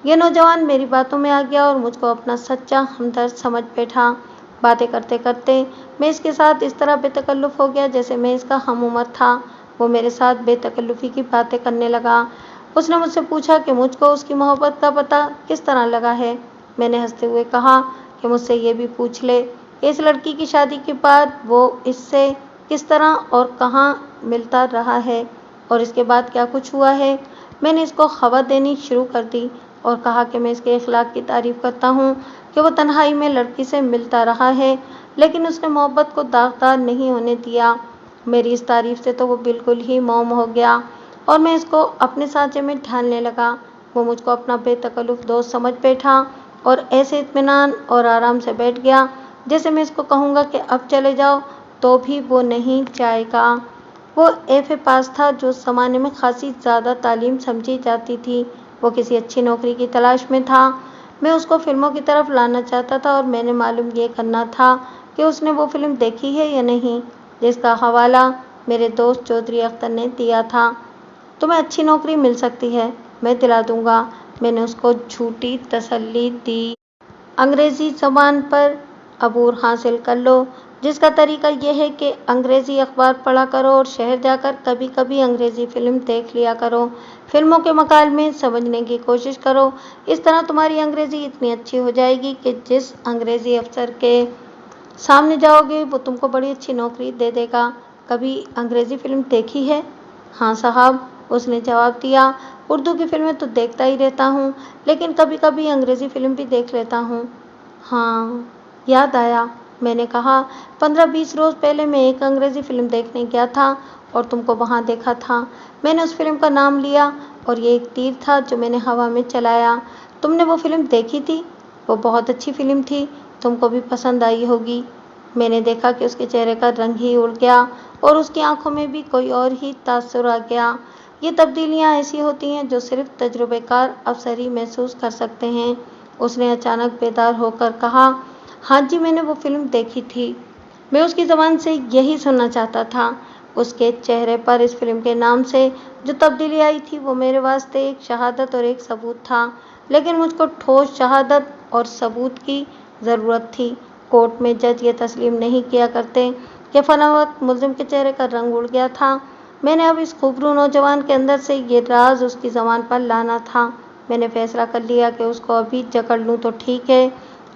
یہ نوجوان میری باتوں میں آ گیا اور مجھ کو اپنا سچا ہمدرد سمجھ بیٹھا۔ باتیں کرتے کرتے میں اس کے ساتھ اس طرح بے تکلف ہو گیا جیسے میں اس کا ہم عمر تھا۔ وہ میرے ساتھ بے تکلفی کی باتیں کرنے لگا۔ اس نے مجھ سے پوچھا کہ مجھ کو اس کی محبت کا پتہ کس طرح لگا ہے۔ میں نے ہنستے ہوئے کہا کہ مجھ سے یہ بھی پوچھ لے کہ اس لڑکی کی شادی کے بعد وہ اس سے کس طرح اور کہاں ملتا رہا ہے اور اس کے بعد کیا کچھ ہوا ہے۔ میں نے اس کو خبر دینی شروع کر دی اور کہا کہ میں اس کے اخلاق کی تعریف کرتا ہوں کہ وہ تنہائی میں لڑکی سے ملتا رہا ہے، لیکن اس نے محبت کو داغدار نہیں ہونے دیا۔ میری اس تعریف سے تو وہ بالکل ہی موم ہو گیا اور میں اس کو اپنے سانچے میں ڈھالنے لگا۔ وہ مجھ کو اپنا بے تکلف دوست سمجھ بیٹھا اور ایسے اطمینان اور آرام سے بیٹھ گیا جیسے میں اس کو کہوں گا کہ اب چلے جاؤ تو بھی وہ نہیں جائے گا۔ وہ ایف اے پاس تھا جو اس زمانے میں خاصی زیادہ تعلیم سمجھی جاتی تھی۔ وہ کسی اچھی نوکری کی تلاش میں تھا۔ میں اس کو فلموں کی طرف لانا چاہتا تھا اور میں نے معلوم یہ کرنا تھا کہ اس نے وہ فلم دیکھی ہے یا نہیں جس کا حوالہ میرے دوست چودھری اختر نے دیا تھا۔ تمہیں اچھی نوکری مل سکتی ہے، میں دلا دوں گا، میں نے اس کو جھوٹی تسلی دی۔ انگریزی زبان پر عبور حاصل کر لو، جس کا طریقہ یہ ہے کہ انگریزی اخبار پڑھا کرو اور شہر جا کر کبھی کبھی انگریزی فلم دیکھ لیا کرو۔ فلموں کے مکالمے سمجھنے کی کوشش کرو۔ اس طرح تمہاری انگریزی اتنی اچھی ہو جائے گی کہ جس انگریزی افسر کے سامنے جاؤ گے وہ تم کو بڑی اچھی نوکری دے دے گا۔ کبھی انگریزی فلم دیکھی ہے؟ ہاں صاحب، اس نے جواب دیا۔ اردو کی فلمیں تو دیکھتا ہی رہتا ہوں، لیکن کبھی کبھی انگریزی فلم بھی دیکھ لیتا ہوں۔ ہاں، یاد آیا، میں نے کہا۔ 15-20 روز پہلے میں ایک انگریزی فلم دیکھنے گیا تھا اور تم کو وہاں دیکھا تھا۔ میں نے اس فلم کا نام لیا اور یہ ایک تیر تھا جو میں نے ہوا میں چلایا۔ تم نے وہ فلم دیکھی تھی؟ وہ بہت اچھی فلم تھی، تم کو بھی پسند آئی ہوگی۔ میں نے دیکھا کہ اس کے چہرے کا رنگ ہی اڑ گیا اور اس کی آنکھوں میں بھی کوئی اور ہی تاثر آ گیا۔ یہ تبدیلیاں ایسی ہوتی ہیں جو صرف تجربہ کار افسر ہی محسوس کر سکتے ہیں۔ اس نے اچانک بیدار ہو کر کہا، ہاں جی، میں نے وہ فلم دیکھی تھی۔ میں اس کی زبان سے یہی سننا چاہتا تھا۔ اس کے چہرے پر اس فلم کے نام سے جو تبدیلی آئی تھی وہ میرے واسطے ایک شہادت اور ایک ثبوت تھا، لیکن مجھ کو ٹھوس شہادت اور ثبوت کی ضرورت تھی۔ کورٹ میں جج یہ تسلیم نہیں کیا کرتے کہ فلاں وقت ملزم کے چہرے کا رنگ اڑ گیا تھا۔ میں نے اب اس خوبرو نوجوان کے اندر سے یہ راز اس کی زبان پر لانا تھا۔ میں نے فیصلہ کر لیا کہ اس کو ابھی جکڑ لوں تو ٹھیک ہے،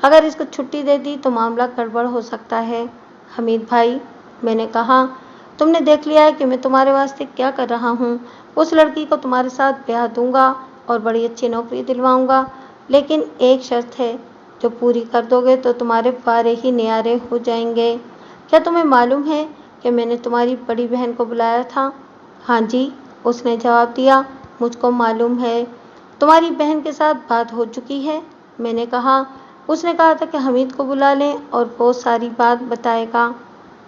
اگر اس کو چھٹی دے دی تو معاملہ گڑبڑ ہو سکتا ہے۔ حمید بھائی، میں نے کہا، تم نے دیکھ لیا ہے کہ میں تمہارے واسطے کیا کر رہا ہوں۔ اس لڑکی کو تمہارے ساتھ بیاہ دوں گا اور بڑی اچھی نوکری دلواؤں گا، لیکن ایک شرط ہے، جو پوری کر دو گے تو تمہارے پارے ہی نیارے ہو جائیں گے۔ کیا تمہیں معلوم ہے کہ میں نے تمہاری بڑی بہن کو بلایا تھا؟ ہاں جی، اس نے جواب دیا، مجھ کو معلوم ہے۔ تمہاری بہن کے ساتھ بات ہو چکی ہے؟ میں نے کہا، اس نے کہا تھا کہ حمید کو بلا لیں اور وہ ساری بات بتائے گا۔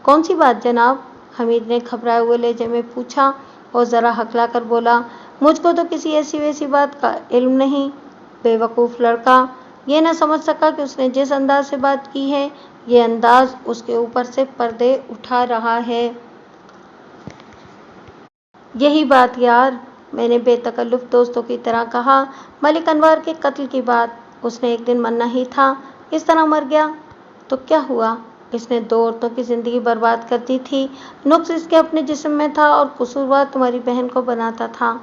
کون سی بات جناب؟ حمید نے گھبرائے ہوئے لہجے میں پوچھا اور ذرا ہکلا کر بولا، مجھ کو تو کسی ایسی ویسی بات کا علم نہیں۔ بے وقوف لڑکا یہ نہ سمجھ سکا کہ اس نے جس انداز سے بات کی ہے، یہ انداز اس کے اوپر سے پردے اٹھا رہا ہے۔ یہی بات یار، میں نے بے تکلف دوستوں کی طرح کہا، ملک انور کے قتل کی بات، اس نے ایک دن مرنا ہی تھا، اس طرح مر گیا تو کیا ہوا؟ اس نے 2 عورتوں کی زندگی برباد کر دی تھی، نقص اس کے اپنے جسم میں تھا اور قصوروار تمہاری بہن کو بناتا تھا۔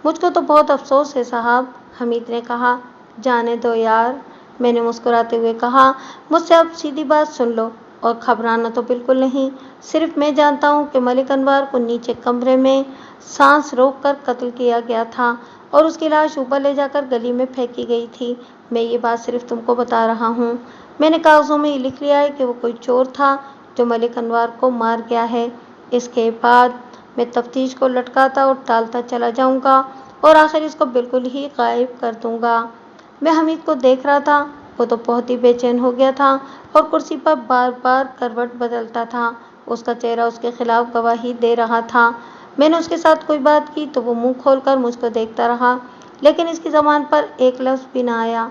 مجھ کو تو بہت افسوس ہے صاحب، حمید نے کہا۔ جانے دو یار، میں نے مسکراتے ہوئے کہا، مجھ سے اب سیدھی بات سن لو، اور گھبرانا تو بالکل نہیں، صرف میں جانتا ہوں کہ ملک انور کو نیچے کمرے میں سانس روک کر قتل کیا گیا تھا اور اس کی لاش اوپر لے جا کر گلی میں پھینکی گئی تھی۔ میں یہ بات صرف تم کو بتا رہا ہوں، میں نے کاغذوں میں یہ لکھ لیا ہے کہ وہ کوئی چور تھا جو ملک انور کو مار گیا ہے۔ اس کے بعد میں تفتیش کو لٹکاتا اور ٹالتا چلا جاؤں گا اور آخر اس کو بالکل ہی غائب کر دوں گا۔ میں حمید کو دیکھ رہا تھا، وہ تو بہت ہی بے چین ہو گیا تھا اور کرسی پر بار بار کروٹ بدلتا تھا، اس کا چہرہ اس کے خلاف گواہی دے رہا تھا۔ میں نے اس کے ساتھ کوئی بات کی تو وہ منہ کھول کر مجھ کو دیکھتا رہا، لیکن اس کی زبان پر ایک لفظ بھی نہ آیا۔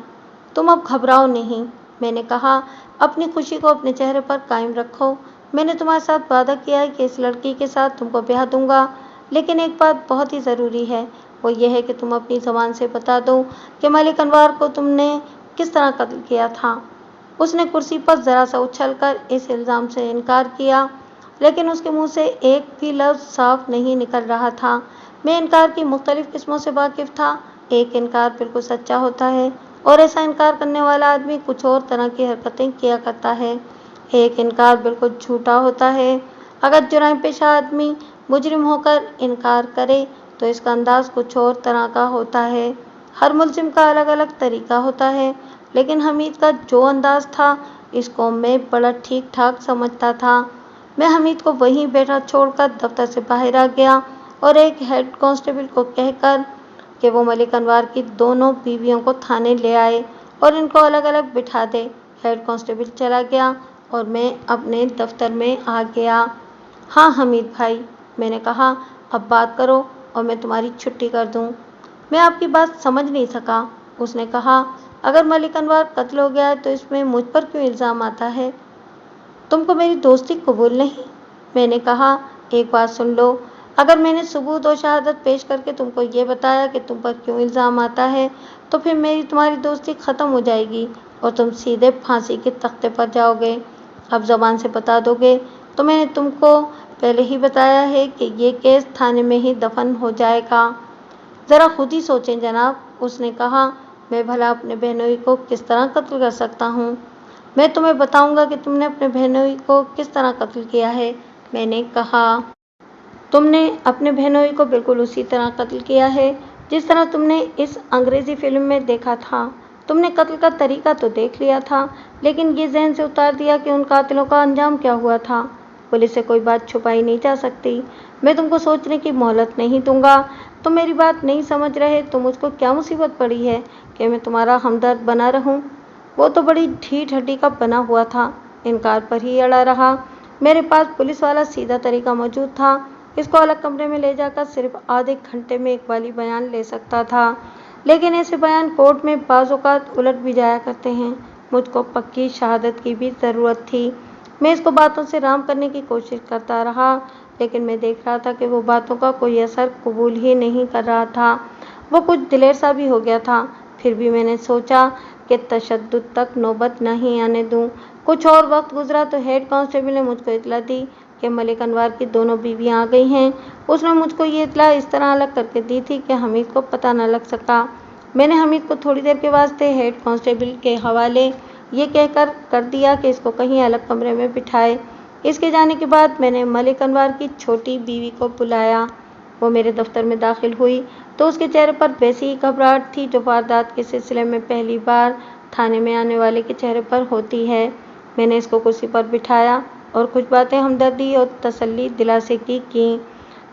تم اب گھبراؤ نہیں، میں نے کہا، اپنی خوشی کو اپنے چہرے پر قائم رکھو۔ میں نے تمہارے ساتھ وعدہ کیا ہے کہ اس لڑکی کے ساتھ تم کو بیاہ دوں گا، لیکن ایک بات بہت ہی ضروری ہے، وہ یہ ہے کہ تم اپنی زبان سے بتا دو کہ ملک انور کو تم نے کس طرح قتل کیا تھا۔ اس نے کرسی پر ذرا سا اچھل کر اس الزام سے انکار کیا، لیکن اس کے منہ سے ایک بھی لفظ صاف نہیں نکل رہا تھا۔ میں انکار کی مختلف قسموں سے واقف تھا، ایک انکار بالکل سچا ہوتا ہے اور ایسا انکار کرنے والا آدمی کچھ اور طرح کی حرکتیں کیا کرتا ہے، ایک انکار بالکل جھوٹا ہوتا ہے۔ اگر جرائم پیشہ آدمی مجرم ہو کر انکار کرے تو اس کا انداز کچھ اور طرح کا ہوتا ہے، ہر ملزم کا الگ الگ طریقہ ہوتا ہے، لیکن حمید کا جو انداز تھا اس کو میں بڑا ٹھیک ٹھاک سمجھتا تھا۔ میں حمید کو وہیں بیٹھا چھوڑ کر دفتر سے باہر آ گیا اور ایک ہیڈ کانسٹیبل کو کہہ کر کہ وہ ملک انور کی دونوں بیویوں کو تھانے لے آئے اور ان کو الگ الگ بٹھا دے۔ ہیڈ کانسٹیبل چلا گیا اور میں اپنے دفتر میں آ گیا۔ ہاں حمید بھائی، میں نے کہا، اب بات کرو اور میں تمہاری چھٹی کر دوں۔ میں آپ کی بات سمجھ نہیں سکا۔ اس نے کہا، اگر ملک انور قتل ہو گیا ہے تو اس میں مجھ پر کیوں الزام آتا ہے؟ تم کو میری دوستی قبول نہیں؟ میں نے کہا، ایک بات سن لو، اگر میں نے ثبوت و شہادت پیش کر کے تم کو یہ بتایا کہ تم پر کیوں الزام آتا ہے تو پھر میری تمہاری دوستی ختم ہو جائے گی اور تم سیدھے پھانسی کے تختے پر جاؤ گے۔ اب زبان سے بتا دو گے تو میں نے تم کو پہلے ہی بتایا ہے کہ یہ کیس تھانے میں ہی دفن ہو جائے گا۔ ذرا خود ہی سوچیں جناب، اس نے کہا، میں بھلا اپنے بہنوئی کو کس طرح قتل کر سکتا ہوں؟ میں تمہیں بتاؤں گا کہ تم نے اپنے بہنوئی کو کس طرح قتل کیا ہے، میں نے کہا۔ تم نے اپنے بہنوئی کو بالکل اسی طرح قتل کیا ہے جس طرح تم نے اس انگریزی فلم میں دیکھا تھا۔ تم نے قتل کا طریقہ تو دیکھ لیا تھا، لیکن یہ ذہن سے اتار دیا کہ ان قاتلوں کا انجام کیا ہوا تھا۔ پولیس سے کوئی بات چھپائی نہیں جا سکتی، میں تم کو سوچنے کی مہلت نہیں دوں گا۔ تم میری بات نہیں سمجھ رہے تو مجھ کو کیا مصیبت پڑی ہے کہ میں تمہارا ہمدرد بنا رہوں؟ وہ تو بڑی ڈھیٹ ہڈی کا بنا ہوا تھا، انکار پر ہی اڑا رہا۔ میرے پاس پولیس والا سیدھا طریقہ موجود تھا، اس کو الگ کمرے میں لے جا کر صرف آدھے گھنٹے میں اقبالی بیان لے سکتا تھا، لیکن ایسے بیان کورٹ میں بعض اوقات الٹ بھی جایا کرتے ہیں۔ مجھ کو پکی شہادت کی بھی ضرورت تھی۔ میں اس کو باتوں سے رام کرنے کی کوشش کرتا رہا، لیکن میں دیکھ رہا تھا کہ وہ باتوں کا کوئی اثر قبول ہی نہیں کر رہا تھا۔ وہ کچھ دلیر سا بھی ہو گیا تھا۔ پھر بھی میں نے سوچا کہ تشدد تک نوبت نہیں آنے دوں۔ کچھ اور وقت گزرا تو ہیڈ کانسٹیبل نے مجھ کو اطلاع دی کہ ملک انور کی دونوں بیویاں آ گئی ہیں۔ اس نے مجھ کو یہ اطلاع اس طرح الگ کر کے دی تھی کہ حمید کو پتہ نہ لگ سکا۔ میں نے حمید کو تھوڑی دیر کے واسطے ہیڈ کانسٹیبل کے حوالے یہ کہہ کر دیا کہ اس کو کہیں الگ کمرے میں بٹھائے۔ اس کے جانے کے بعد میں نے ملک انور کی چھوٹی بیوی کو بلایا۔ وہ میرے دفتر میں داخل ہوئی تو اس کے چہرے پر ویسی ہی گھبراہٹ تھی جو واردات کے سلسلے میں پہلی بار تھانے میں آنے والے کے چہرے پر ہوتی ہے۔ میں نے اس کو کرسی پر بٹھایا اور کچھ باتیں ہمدردی اور تسلی دلانے کی کیں۔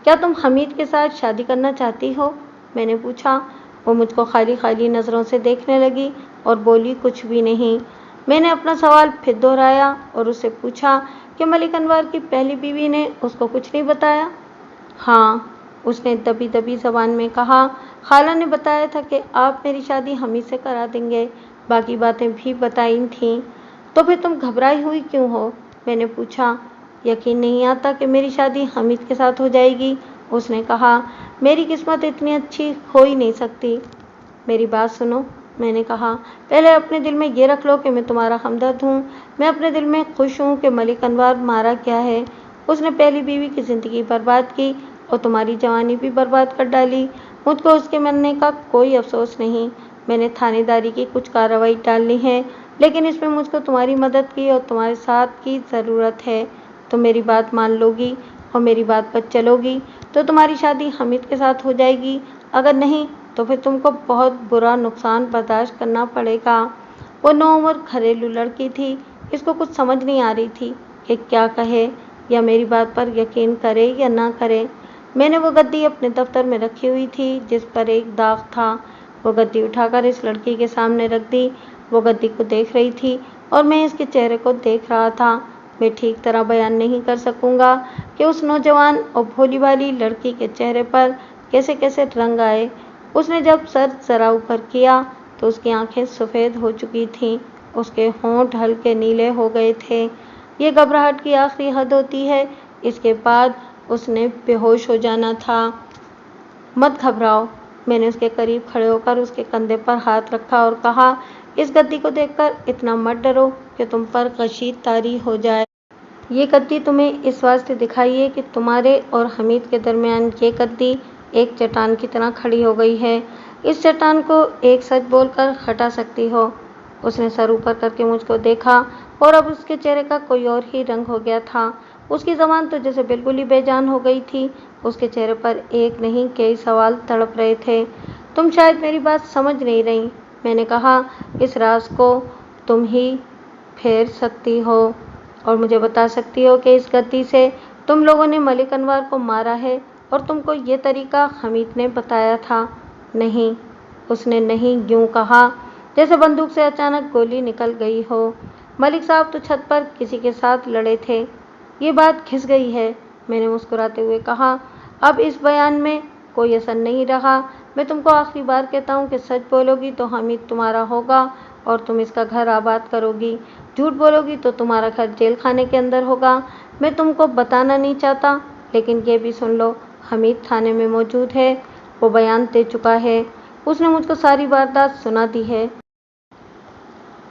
کیا تم حمید کے ساتھ شادی کرنا چاہتی ہو؟ میں نے پوچھا۔ وہ مجھ کو خالی خالی نظروں سے دیکھنے لگی اور بولی، کچھ بھی نہیں۔ میں نے اپنا سوال پھر دہرایا اور اس سے پوچھا کہ ملک انور کی پہلی بیوی نے اس کو کچھ نہیں بتایا؟ ہاں، اس نے دبی دبی زبان میں کہا، خالہ نے بتایا تھا کہ آپ میری شادی حمید سے کرا دیں گے، باقی باتیں بھی بتائی تھیں۔ تو پھر تم گھبرائی ہوئی کیوں ہو؟ میں نے پوچھا۔ یقین نہیں آتا کہ میری شادی حمید کے ساتھ ہو جائے گی، اس نے کہا۔ میری قسمت اتنی اچھی ہو ہی نہیں سکتی۔ میری بات سنو، میں نے کہا، پہلے اپنے دل میں یہ رکھ لو کہ میں تمہارا ہمدرد ہوں۔ میں اپنے دل میں خوش ہوں کہ ملک انور مارا گیا ہے۔ اس نے پہلی بیوی کی زندگی برباد کی اور تمہاری جوانی بھی برباد کر ڈالی۔ مجھ کو اس کے مرنے کا کوئی افسوس نہیں۔ میں نے تھانے داری کی کچھ کارروائی ٹالنی ہے، لیکن اس میں مجھ کو تمہاری مدد کی اور تمہارے ساتھ کی ضرورت ہے۔ تم میری بات مان لو گی اور میری بات پر چلو گی تو تمہاری شادی حمید کے ساتھ ہو جائے گی، اگر نہیں تو پھر تم کو بہت برا نقصان برداشت کرنا پڑے گا۔ وہ نوعمر گھریلو لڑکی تھی، اس کو کچھ سمجھ نہیں آ رہی تھی کہ کیا کہے یا میری بات پر یقین کرے یا نہ کرے۔ میں نے وہ گدی اپنے دفتر میں رکھی ہوئی تھی جس پر ایک داغ تھا۔ وہ گدی اٹھا کر اس لڑکی کے سامنے رکھ دی۔ وہ گدی کو دیکھ رہی تھی اور میں اس کے چہرے کو دیکھ رہا تھا۔ میں ٹھیک طرح بیان نہیں کر سکوں گا کہ اس نوجوان اور بھولی بھالی لڑکی کے چہرے پر کیسے کیسے رنگ آئے۔ اس نے جب سر ذرا اوپر کیا تو اس کی آنکھیں سفید ہو چکی تھیں، اس کے ہونٹ ہلکے نیلے ہو گئے تھے۔ یہ گھبراہٹ کی آخری حد ہوتی ہے، اس کے بعد اس نے بے ہوش ہو جانا تھا۔ مت گھبراؤ، میں نے اس کے قریب کھڑے ہو کر اس کے کندھے پر ہاتھ رکھا اور کہا، اس گدی کو دیکھ کر اتنا مت ڈرو کہ تم پر غشی طاری ہو جائے۔ یہ گدی تمہیں اس واسطے دکھائی ہے کہ تمہارے اور حمید کے درمیان یہ گدی ایک چٹان کی طرح کھڑی ہو گئی ہے۔ اس چٹان کو ایک سچ بول کر ہٹا سکتی ہو۔ اس نے سر اوپر کر کے مجھ کو دیکھا اور اب اس کے چہرے کا کوئی اور ہی رنگ ہو گیا تھا۔ اس کی زبان تو جیسے بالکل ہی بے جان ہو گئی تھی۔ اس کے چہرے پر ایک نہیں کئی سوال تڑپ رہے تھے۔ تم شاید میری بات سمجھ نہیں رہی، میں نے کہا، اس راز کو تم ہی پھیر سکتی ہو اور مجھے بتا سکتی ہو کہ اس گدی سے تم لوگوں نے ملک انور کو مارا ہے اور تم کو یہ طریقہ حمید نے بتایا تھا۔ نہیں، اس نے نہیں یوں کہا جیسے بندوق سے اچانک گولی نکل گئی ہو۔ ملک صاحب تو چھت پر کسی کے ساتھ لڑے تھے۔ یہ بات گھس گئی ہے، میں نے مسکراتے ہوئے کہا۔ اب اس بیان میں کوئی اثر نہیں رہا۔ میں تم کو آخری بار کہتا ہوں کہ سچ بولو گی تو حمید تمہارا ہوگا اور تم اس کا گھر آباد کرو گی، جھوٹ بولو گی تو تمہارا گھر جیل خانے کے اندر ہوگا۔ میں تم کو بتانا نہیں چاہتا، لیکن یہ بھی سن لو، حمید تھانے میں موجود ہے، وہ بیان دے چکا ہے، اس نے مجھ کو ساری واردات سنا دی ہے۔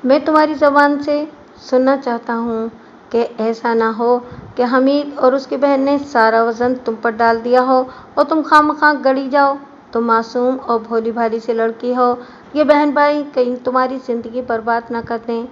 میں تمہاری زبان سے سننا چاہتا ہوں کہ ایسا نہ ہو کہ حمید اور اس کی بہن نے سارا وزن تم پر ڈال دیا ہو اور تم خواہ مخواہ گڑی جاؤ۔ تم معصوم اور بھولی بھالی سی لڑکی ہو، یہ بہن بھائی کہیں تمہاری زندگی برباد نہ کر دیں۔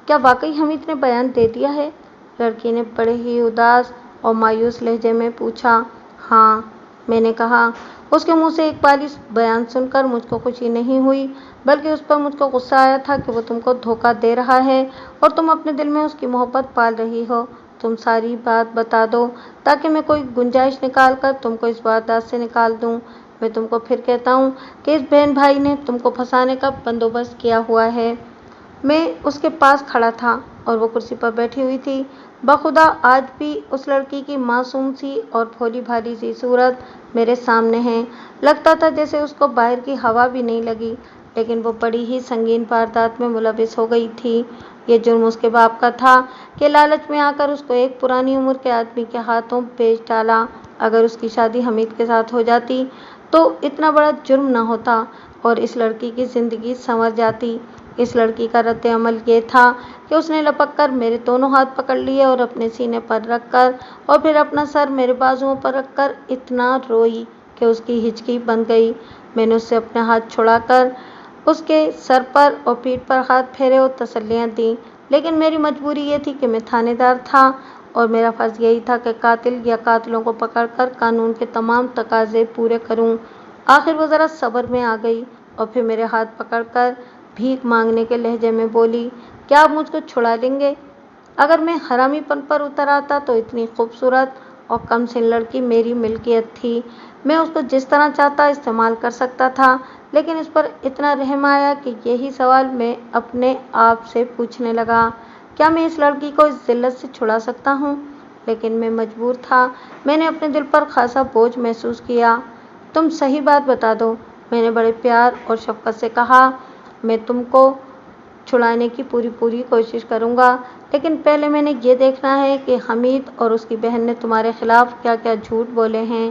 کیا واقعی حمید نے بیان دے دیا ہے؟ لڑکی نے بڑے ہی اداس اور مایوس لہجے میں پوچھا۔ ہاں، میں نے کہا۔ اس کے منہ سے ایک خالص بیان سن کر مجھ کو خوشی نہیں ہوئی، بلکہ اس پر مجھ کو غصہ آیا تھا کہ وہ تم کو دھوکہ دے رہا ہے اور تم اپنے دل میں اس کی محبت پال رہی ہو۔ تم ساری بات بتا دو تاکہ میں کوئی گنجائش نکال کر تم کو اس واردات سے نکال دوں۔ میں تم کو پھر کہتا ہوں کہ اس بہن بھائی نے تم کو پھنسانے کا بندوبست کیا ہوا ہے۔ میں اس کے پاس کھڑا تھا اور وہ کرسی پر بیٹھی ہوئی تھی۔ بخدا آج بھی اس لڑکی کی معصوم سی اور بھولی بھالی سی صورت میرے سامنے ہے۔ لگتا تھا جیسے اس کو باہر کی ہوا بھی نہیں لگی، لیکن وہ بڑی ہی سنگین واردات میں ملوث ہو گئی تھی۔ یہ جرم اس کے باپ کا تھا کہ لالچ میں آ کر اس کو ایک پرانی عمر کے آدمی کے ہاتھوں بیچ ڈالا۔ اگر اس کی شادی حمید کے ساتھ ہو جاتی تو اتنا بڑا جرم نہ ہوتا اور اس لڑکی کی زندگی سنور جاتی۔ اس لڑکی کا رد عمل یہ تھا کہ اس نے لپک کر میرے دونوں ہاتھ پکڑ لیے اور اپنے سینے پر رکھ کر اور پھر اپنا سر میرے بازوؤں پر رکھ کر اتنا روئی کہ اس کی ہچکی بند گئی۔ میں نے اس سے اپنے ہاتھ چھڑا کر اس کے سر پر اور پیٹھ پر ہاتھ پھیرے اور تسلیاں دیں، لیکن میری مجبوری یہ تھی کہ میں تھانے دار تھا اور میرا فرض یہی تھا کہ قاتل یا قاتلوں کو پکڑ کر قانون کے تمام تقاضے پورے کروں۔ آخر وہ ذرا صبر میں آ گئی اور پھر میرے ہاتھ پکڑ کر بھیک مانگنے کے لہجے میں بولی، کیا آپ مجھ کو چھڑا لیں گے؟ اگر میں حرامی پن پر اتر آتا تو اتنی خوبصورت اور کم سن لڑکی میری ملکیت تھی، میں اس کو جس طرح چاہتا استعمال کر سکتا تھا۔ لیکن اس پر اتنا رحم آیا کہ یہی سوال میں اپنے آپ سے پوچھنے لگا، کیا میں اس لڑکی کو اس ذلت سے چھڑا سکتا ہوں؟ لیکن میں مجبور تھا، میں نے اپنے دل پر خاصا بوجھ محسوس کیا۔ تم صحیح بات بتا دو، میں نے بڑے پیار اور شفقت سے کہا، میں تم کو چھڑانے کی پوری کوشش کروں گا، لیکن پہلے میں نے یہ دیکھنا ہے کہ حمید اور اس کی بہن نے تمہارے خلاف کیا کیا جھوٹ بولے ہیں۔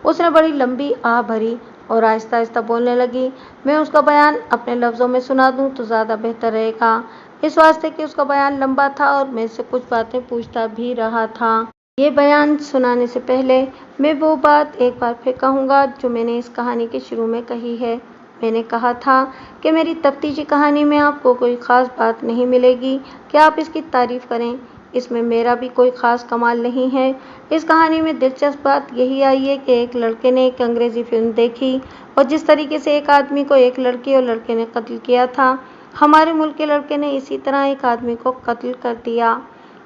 اس نے بڑی لمبی آہ بھری اور آہستہ آہستہ بولنے لگی، میں اس کا بیان اپنے لفظوں میں سنا دوں تو زیادہ بہتر رہے گا، اس واسطے کہ اس کا بیان لمبا تھا اور میں اس سے کچھ باتیں پوچھتا بھی رہا تھا۔ یہ بیان سنانے سے پہلے میں وہ بات ایک بار پھر کہوں گا جو میں نے اس کہانی کے شروع میں کہی ہے۔ میں نے کہا تھا کہ میری تفتیشی کہانی میں آپ کو کوئی خاص بات نہیں ملے گی کہ آپ اس کی تعریف کریں، اس میں میرا بھی کوئی خاص کمال نہیں ہے۔ اس کہانی میں دلچسپ بات یہی آئی ہے کہ ایک لڑکے نے ایک انگریزی فلم دیکھی اور جس طریقے سے ایک آدمی کو ایک لڑکی اور لڑکے نے قتل کیا تھا، ہمارے ملک کے لڑکے نے اسی طرح ایک آدمی کو قتل کر دیا۔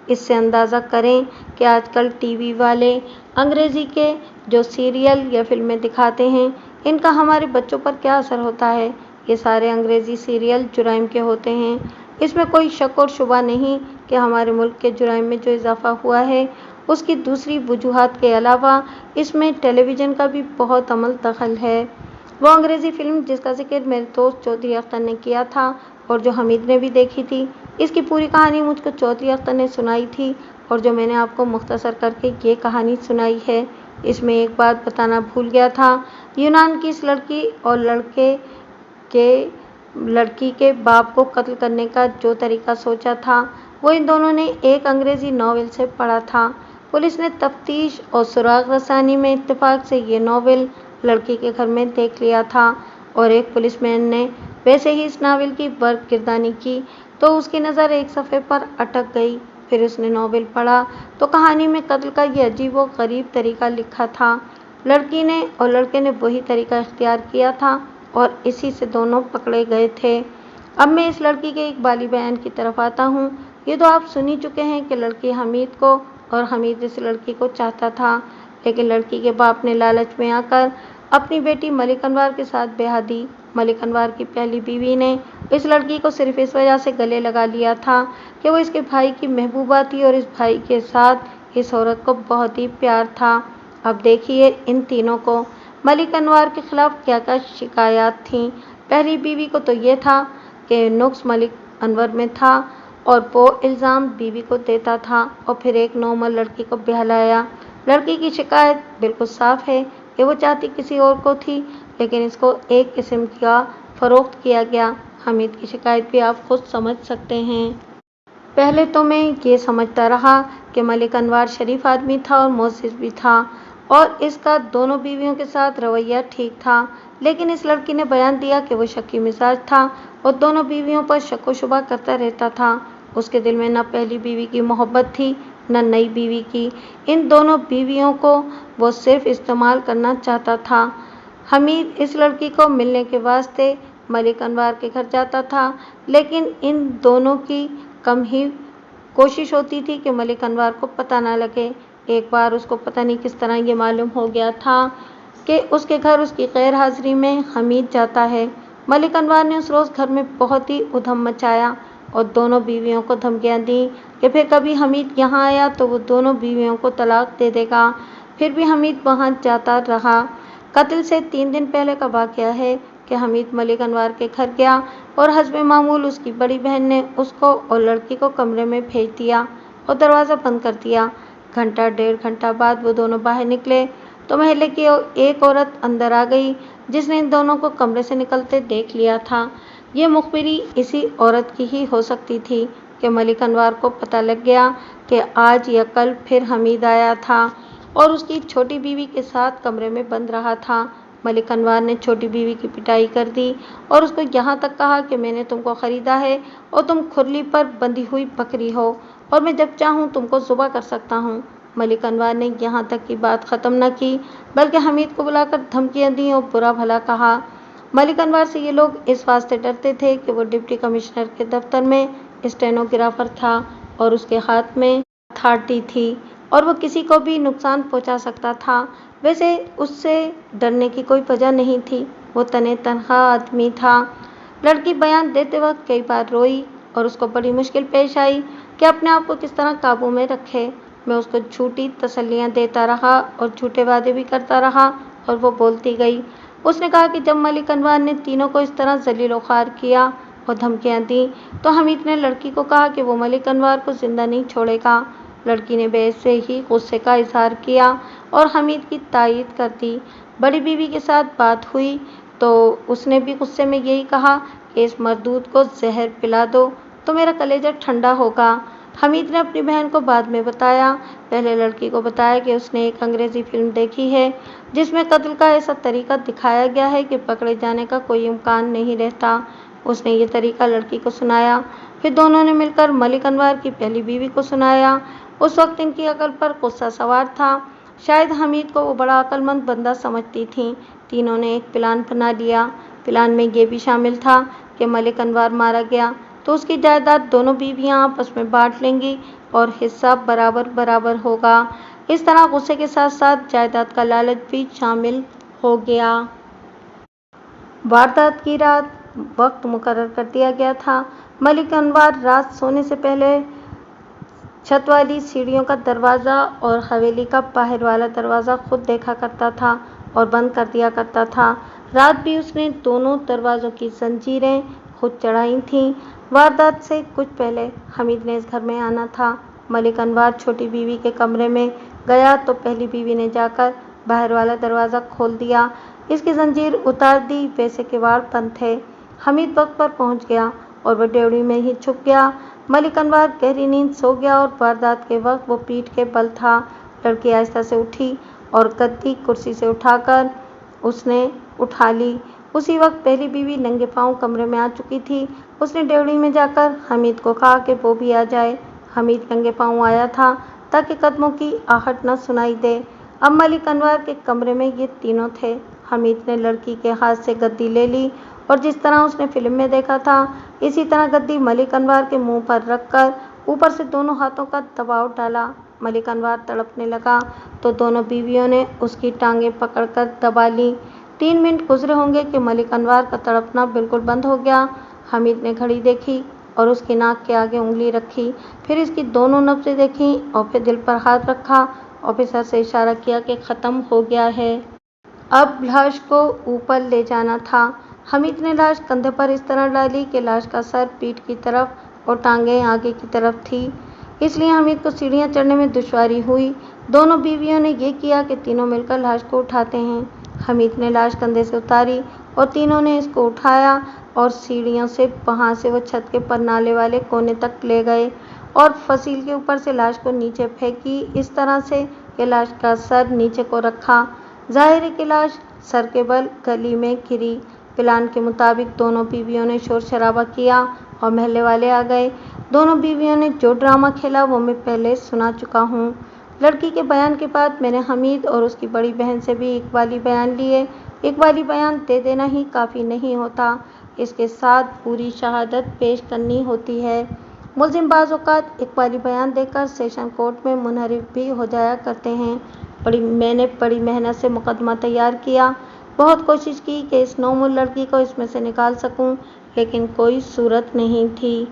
اس سے اندازہ کریں کہ آج کل ٹی وی والے انگریزی کے جو سیریل یا فلمیں دکھاتے ہیں، ان کا ہمارے بچوں پر کیا اثر ہوتا ہے۔ یہ سارے انگریزی سیریل جرائم کے ہوتے ہیں۔ اس میں کوئی شک اور شبہ نہیں کہ ہمارے ملک کے جرائم میں جو اضافہ ہوا ہے، اس کی دوسری وجوہات کے علاوہ اس میں ٹیلی ویژن کا بھی بہت عمل دخل ہے۔ وہ انگریزی فلم جس کا ذکر میرے دوست چودھری اختر نے کیا تھا اور جو حمید نے بھی دیکھی تھی، اس کی پوری کہانی مجھ کو چودھری اختر نے سنائی تھی اور جو میں نے آپ کو مختصر کر کے یہ کہانی سنائی ہے۔ اس میں ایک بات بتانا بھول گیا تھا، یونان کی اس لڑکی اور لڑکی کے باپ کو قتل کرنے کا جو طریقہ سوچا تھا، وہ ان دونوں نے ایک انگریزی ناول سے پڑھا تھا۔ پولیس نے تفتیش اور سراغ رسانی میں اتفاق سے یہ ناول لڑکی کے گھر میں دیکھ لیا تھا اور ایک پولیس مین نے ویسے ہی اس ناول کی برگردانی کی تو اس کی نظر ایک صفحے پر اٹک گئی۔ پھر اس نے ناول پڑھا تو کہانی میں قتل کا یہ عجیب و غریب طریقہ لکھا تھا۔ لڑکی نے اور لڑکے نے وہی طریقہ اختیار کیا تھا اور اسی سے دونوں پکڑے گئے تھے۔ اب میں اس لڑکی کے اقبالی بیان کی طرف آتا ہوں۔ یہ تو آپ سن ہی چکے ہیں کہ لڑکی حمید کو اور حمید اس لڑکی کو چاہتا تھا، لیکن لڑکی کے باپ نے لالچ میں آ کر اپنی بیٹی ملک انوار کے ساتھ بیاہ دی۔ ملک انوار کی پہلی بیوی نے اس لڑکی کو صرف اس وجہ سے گلے لگا لیا تھا کہ وہ اس کے بھائی کی محبوبہ تھی اور اس بھائی کے ساتھ اس عورت کو بہت ہی پیار تھا۔ اب دیکھیے ان تینوں کو ملک انوار کے خلاف کیا کیا شکایات تھیں۔ پہلی بیوی کو تو یہ تھا کہ نقص ملک انور میں تھا اور وہ الزام بیوی کو دیتا تھا اور پھر ایک نومر لڑکی کو بہلایا۔ لڑکی کی شکایت بالکل صاف ہے کہ وہ چاہتی کسی اور کو تھی، لیکن اس کو ایک قسم کا فروخت کیا گیا۔ حمید کی شکایت بھی آپ خود سمجھ سکتے ہیں۔ پہلے تو میں یہ سمجھتا رہا کہ ملک انوار شریف آدمی تھا اور معزز بھی تھا اور اس کا دونوں بیویوں کے ساتھ رویہ ٹھیک تھا، لیکن اس لڑکی نے بیان دیا کہ وہ شکی مزاج تھا اور دونوں بیویوں پر شک و شبہ کرتا رہتا تھا۔ اس کے دل میں نہ پہلی بیوی کی محبت تھی نہ نئی بیوی کی، ان دونوں بیویوں کو وہ صرف استعمال کرنا چاہتا تھا۔ حمید اس لڑکی کو ملنے کے واسطے ملک انوار کے گھر جاتا تھا، لیکن ان دونوں کی کم ہی کوشش ہوتی تھی کہ ملک انوار کو پتہ نہ لگے۔ ایک بار اس کو پتہ نہیں کس طرح یہ معلوم ہو گیا تھا کہ اس کے گھر اس کی غیر حاضری میں حمید جاتا ہے۔ ملک انوار نے اس روز گھر میں بہت ہی ادھم مچایا اور دونوں بیویوں کو دھمکیاں دیں کہ پھر کبھی حمید یہاں آیا تو وہ دونوں بیویوں کو طلاق دے دے گا۔ پھر بھی حمید وہاں جاتا رہا۔ قتل سے 3 دن پہلے کا واقعہ ہے کہ حمید ملک انوار کے گھر گیا اور حسب معمول اس کی بڑی بہن نے اس کو اور لڑکی کو کمرے میں بھیج دیا اور دروازہ بند کر دیا۔ گھنٹہ 1.5 بعد وہ دونوں باہر نکلے تو محلے کی ایک عورت اندر آ گئی جس نے ان دونوں کو کمرے سے نکلتے دیکھ لیا تھا۔ یہ مخبری اسی عورت کی ہی ہو سکتی تھی کہ ملک انوار کو پتہ لگ گیا کہ آج یا کل پھر حمید آیا تھا اور اس کی چھوٹی بیوی کے ساتھ کمرے میں بند رہا تھا۔ मलिक अनवर ने छोटी बीवी की पिटाई कर दी और उसको यहाँ तक कहा कि मैंने तुमको खरीदा है और तुम खुरली पर बंधी हुई बकरी हो और मैं जब चाहूँ तुमको ज़ुबह कर सकता हूँ। मलिक अनवर ने यहाँ तक की बात ख़त्म न की बल्कि हमीद को बुलाकर धमकियाँ दी और बुरा भला कहा। मलिक अनवर से ये लोग इस वास्ते डरते थे कि वो डिप्टी कमिश्नर के दफ्तर में स्टेनोग्राफर था और उसके हाथ में अथॉरिटी थी और वो किसी को भी नुकसान पहुंचा सकता था। वैसे उससे डरने की कोई वजह नहीं थी, वो तने तनहा आदमी था। लड़की बयान देते वक्त कई बार रोई और उसको बड़ी मुश्किल पेश आई कि अपने आप को किस तरह काबू में रखे। मैं उसको झूठी तसल्लियाँ देता रहा और झूठे वादे भी करता रहा और वो बोलती गई। उसने कहा कि जब मलिक अनवर ने तीनों को इस तरह जलील ख्वार किया और धमकियाँ दी तो हमीद ने लड़की को कहा कि वो मलिक अनवर को जिंदा नहीं छोड़ेगा। लड़की ने वैसे ही गुस्से का इजहार किया और हमीद की तायीद कर दी। बड़ी बीवी के साथ बात हुई तो उसने भी गुस्से में यही कहा कि इस मरदूद को जहर पिला दो तो मेरा कलेजा ठंडा होगा। हमीद ने अपनी बहन को बाद में बताया। पहले लड़की को बताया कि उसने एक अंग्रेज़ी फिल्म देखी है जिसमें कत्ल का ऐसा तरीका दिखाया गया है कि पकड़े जाने का कोई इम्कान नहीं रहता। उसने ये तरीका लड़की को सुनाया। फिर दोनों ने मिलकर मलिक अनवर की पहली बीवी को सुनाया। उस वक्त इनकी अकल पर गुस्सा सवार था। शायद हमीद को वो बड़ा अक्लमंद बंदा समझती थीं। तीनों ने एक प्लान बना लिया। प्लान में ये भी शामिल था कि मलिक अनवर मारा गया तो उसकी जायदाद दोनों बीवियां आपस में बांट लेंगी और हिस्सा बराबर बराबर होगा। इस तरह गुस्से के साथ साथ जायदाद का लालच भी शामिल हो गया। वारदात की रात वक्त मुकर्रर कर दिया गया था। मलिक अनवर रात सोने से पहले छत वाली सीढ़ियों का दरवाज़ा और हवेली का बाहर वाला दरवाज़ा खुद देखा करता था और बंद कर दिया करता था। रात भी उसने दोनों दरवाज़ों की जंजीरें खुद चढ़ाई थीं। वारदात से कुछ पहले हमीद ने इस घर में आना था। मलिक अनवर छोटी बीवी के कमरे में गया तो पहली बीवी ने जाकर बाहर वाला दरवाज़ा खोल दिया, इसकी जंजीर उतार दी। वैसे किवाड़ बंद थे। हमीद वक्त पर पहुंच गया और वह डेवड़ी में ही छुप गया। मलिक अनवर गहरी नींद सो गया और वारदात के वक्त वो पीठ के बल था। लड़की आहिस्ता से उठी और गद्दी कुर्सी से उठाकर उसने उठा ली। उसी वक्त पहली बीवी नंगे पांव कमरे में आ चुकी थी। उसने डेवड़ी में जाकर हमीद को कहा कि वो भी आ जाए। हमीद नंगे पांव आया था ताकि कदमों की आहट न सुनाई दे। अब मलिक अनवर के कमरे में ये तीनों थे। हमीद ने लड़की के हाथ से गद्दी ले ली और जिस तरह उसने फिल्म में देखा था इसी तरह गद्दी मलिक अनवर के मुंह पर रखकर ऊपर से दोनों हाथों का दबाव डाला। मलिक अनवर तड़पने लगा तो दोनों बीवियों ने उसकी टांगें पकड़कर दबा ली। 3 मिनट गुजरे होंगे कि मलिक अनवर का तड़पना बिल्कुल बंद हो गया। हमीद ने घड़ी देखी और उसकी नाक के आगे उंगली रखी, फिर इसकी दोनों नब्ज़ें देखीं और फिर दिल पर हाथ रखा और फिर सर से इशारा किया कि ख़त्म हो गया है। अब लाश को ऊपर ले जाना था। हमीद ने लाश कंधे पर इस तरह डाली कि लाश का सर पीठ की तरफ और टांगें आगे की तरफ थी, इसलिए हमीद को सीढ़ियाँ चढ़ने में दुश्वारी हुई। दोनों बीवियों ने ये किया कि तीनों मिलकर लाश को उठाते हैं। हमीद ने लाश कंधे से उतारी और तीनों ने इसको उठाया और सीढ़ियों से वहाँ से वो छत के परनाले वाले कोने तक ले गए और फसील के ऊपर से लाश को नीचे फेंकी इस तरह से कि लाश का सर नीचे को रखा। जाहिर है कि लाश सर के बल गली में गिरी। प्लान के मुताबिक दोनों बीवियों ने शोर शराबा किया और महल्ले वाले आ गए। दोनों बीवियों ने जो ड्रामा खेला वो मैं पहले सुना चुका हूँ। लड़की के बयान के बाद मैंने हमीद और उसकी बड़ी बहन से भी इकबाली बयान लिए। इकबाली बयान दे देना ही काफ़ी नहीं होता, इसके साथ पूरी शहादत पेश करनी होती है। मुलजिम बाज़ औक़ात इकबाली बयान देकर सेशन कोर्ट में मुनहरिफ भी हो जाया करते हैं। मैंने बड़ी मेहनत से मुकदमा तैयार किया, बहुत कोशिश की कि इस नौमुल लड़की को इसमें से निकाल सकूं, लेकिन कोई सूरत नहीं थी।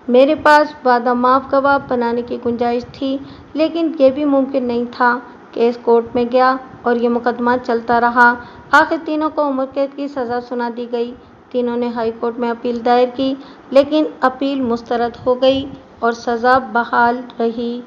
मेरे पास वादा माफ़ गवाह बनाने की गुंजाइश थी, लेकिन ये भी मुमकिन नहीं था। केस कोर्ट में गया और ये मुकदमा चलता रहा। आखिर तीनों को उम्र कैद की सज़ा सुना दी गई। तीनों ने हाई कोर्ट में अपील दायर की, लेकिन अपील मुस्तरद हो गई और सज़ा बहाल रही।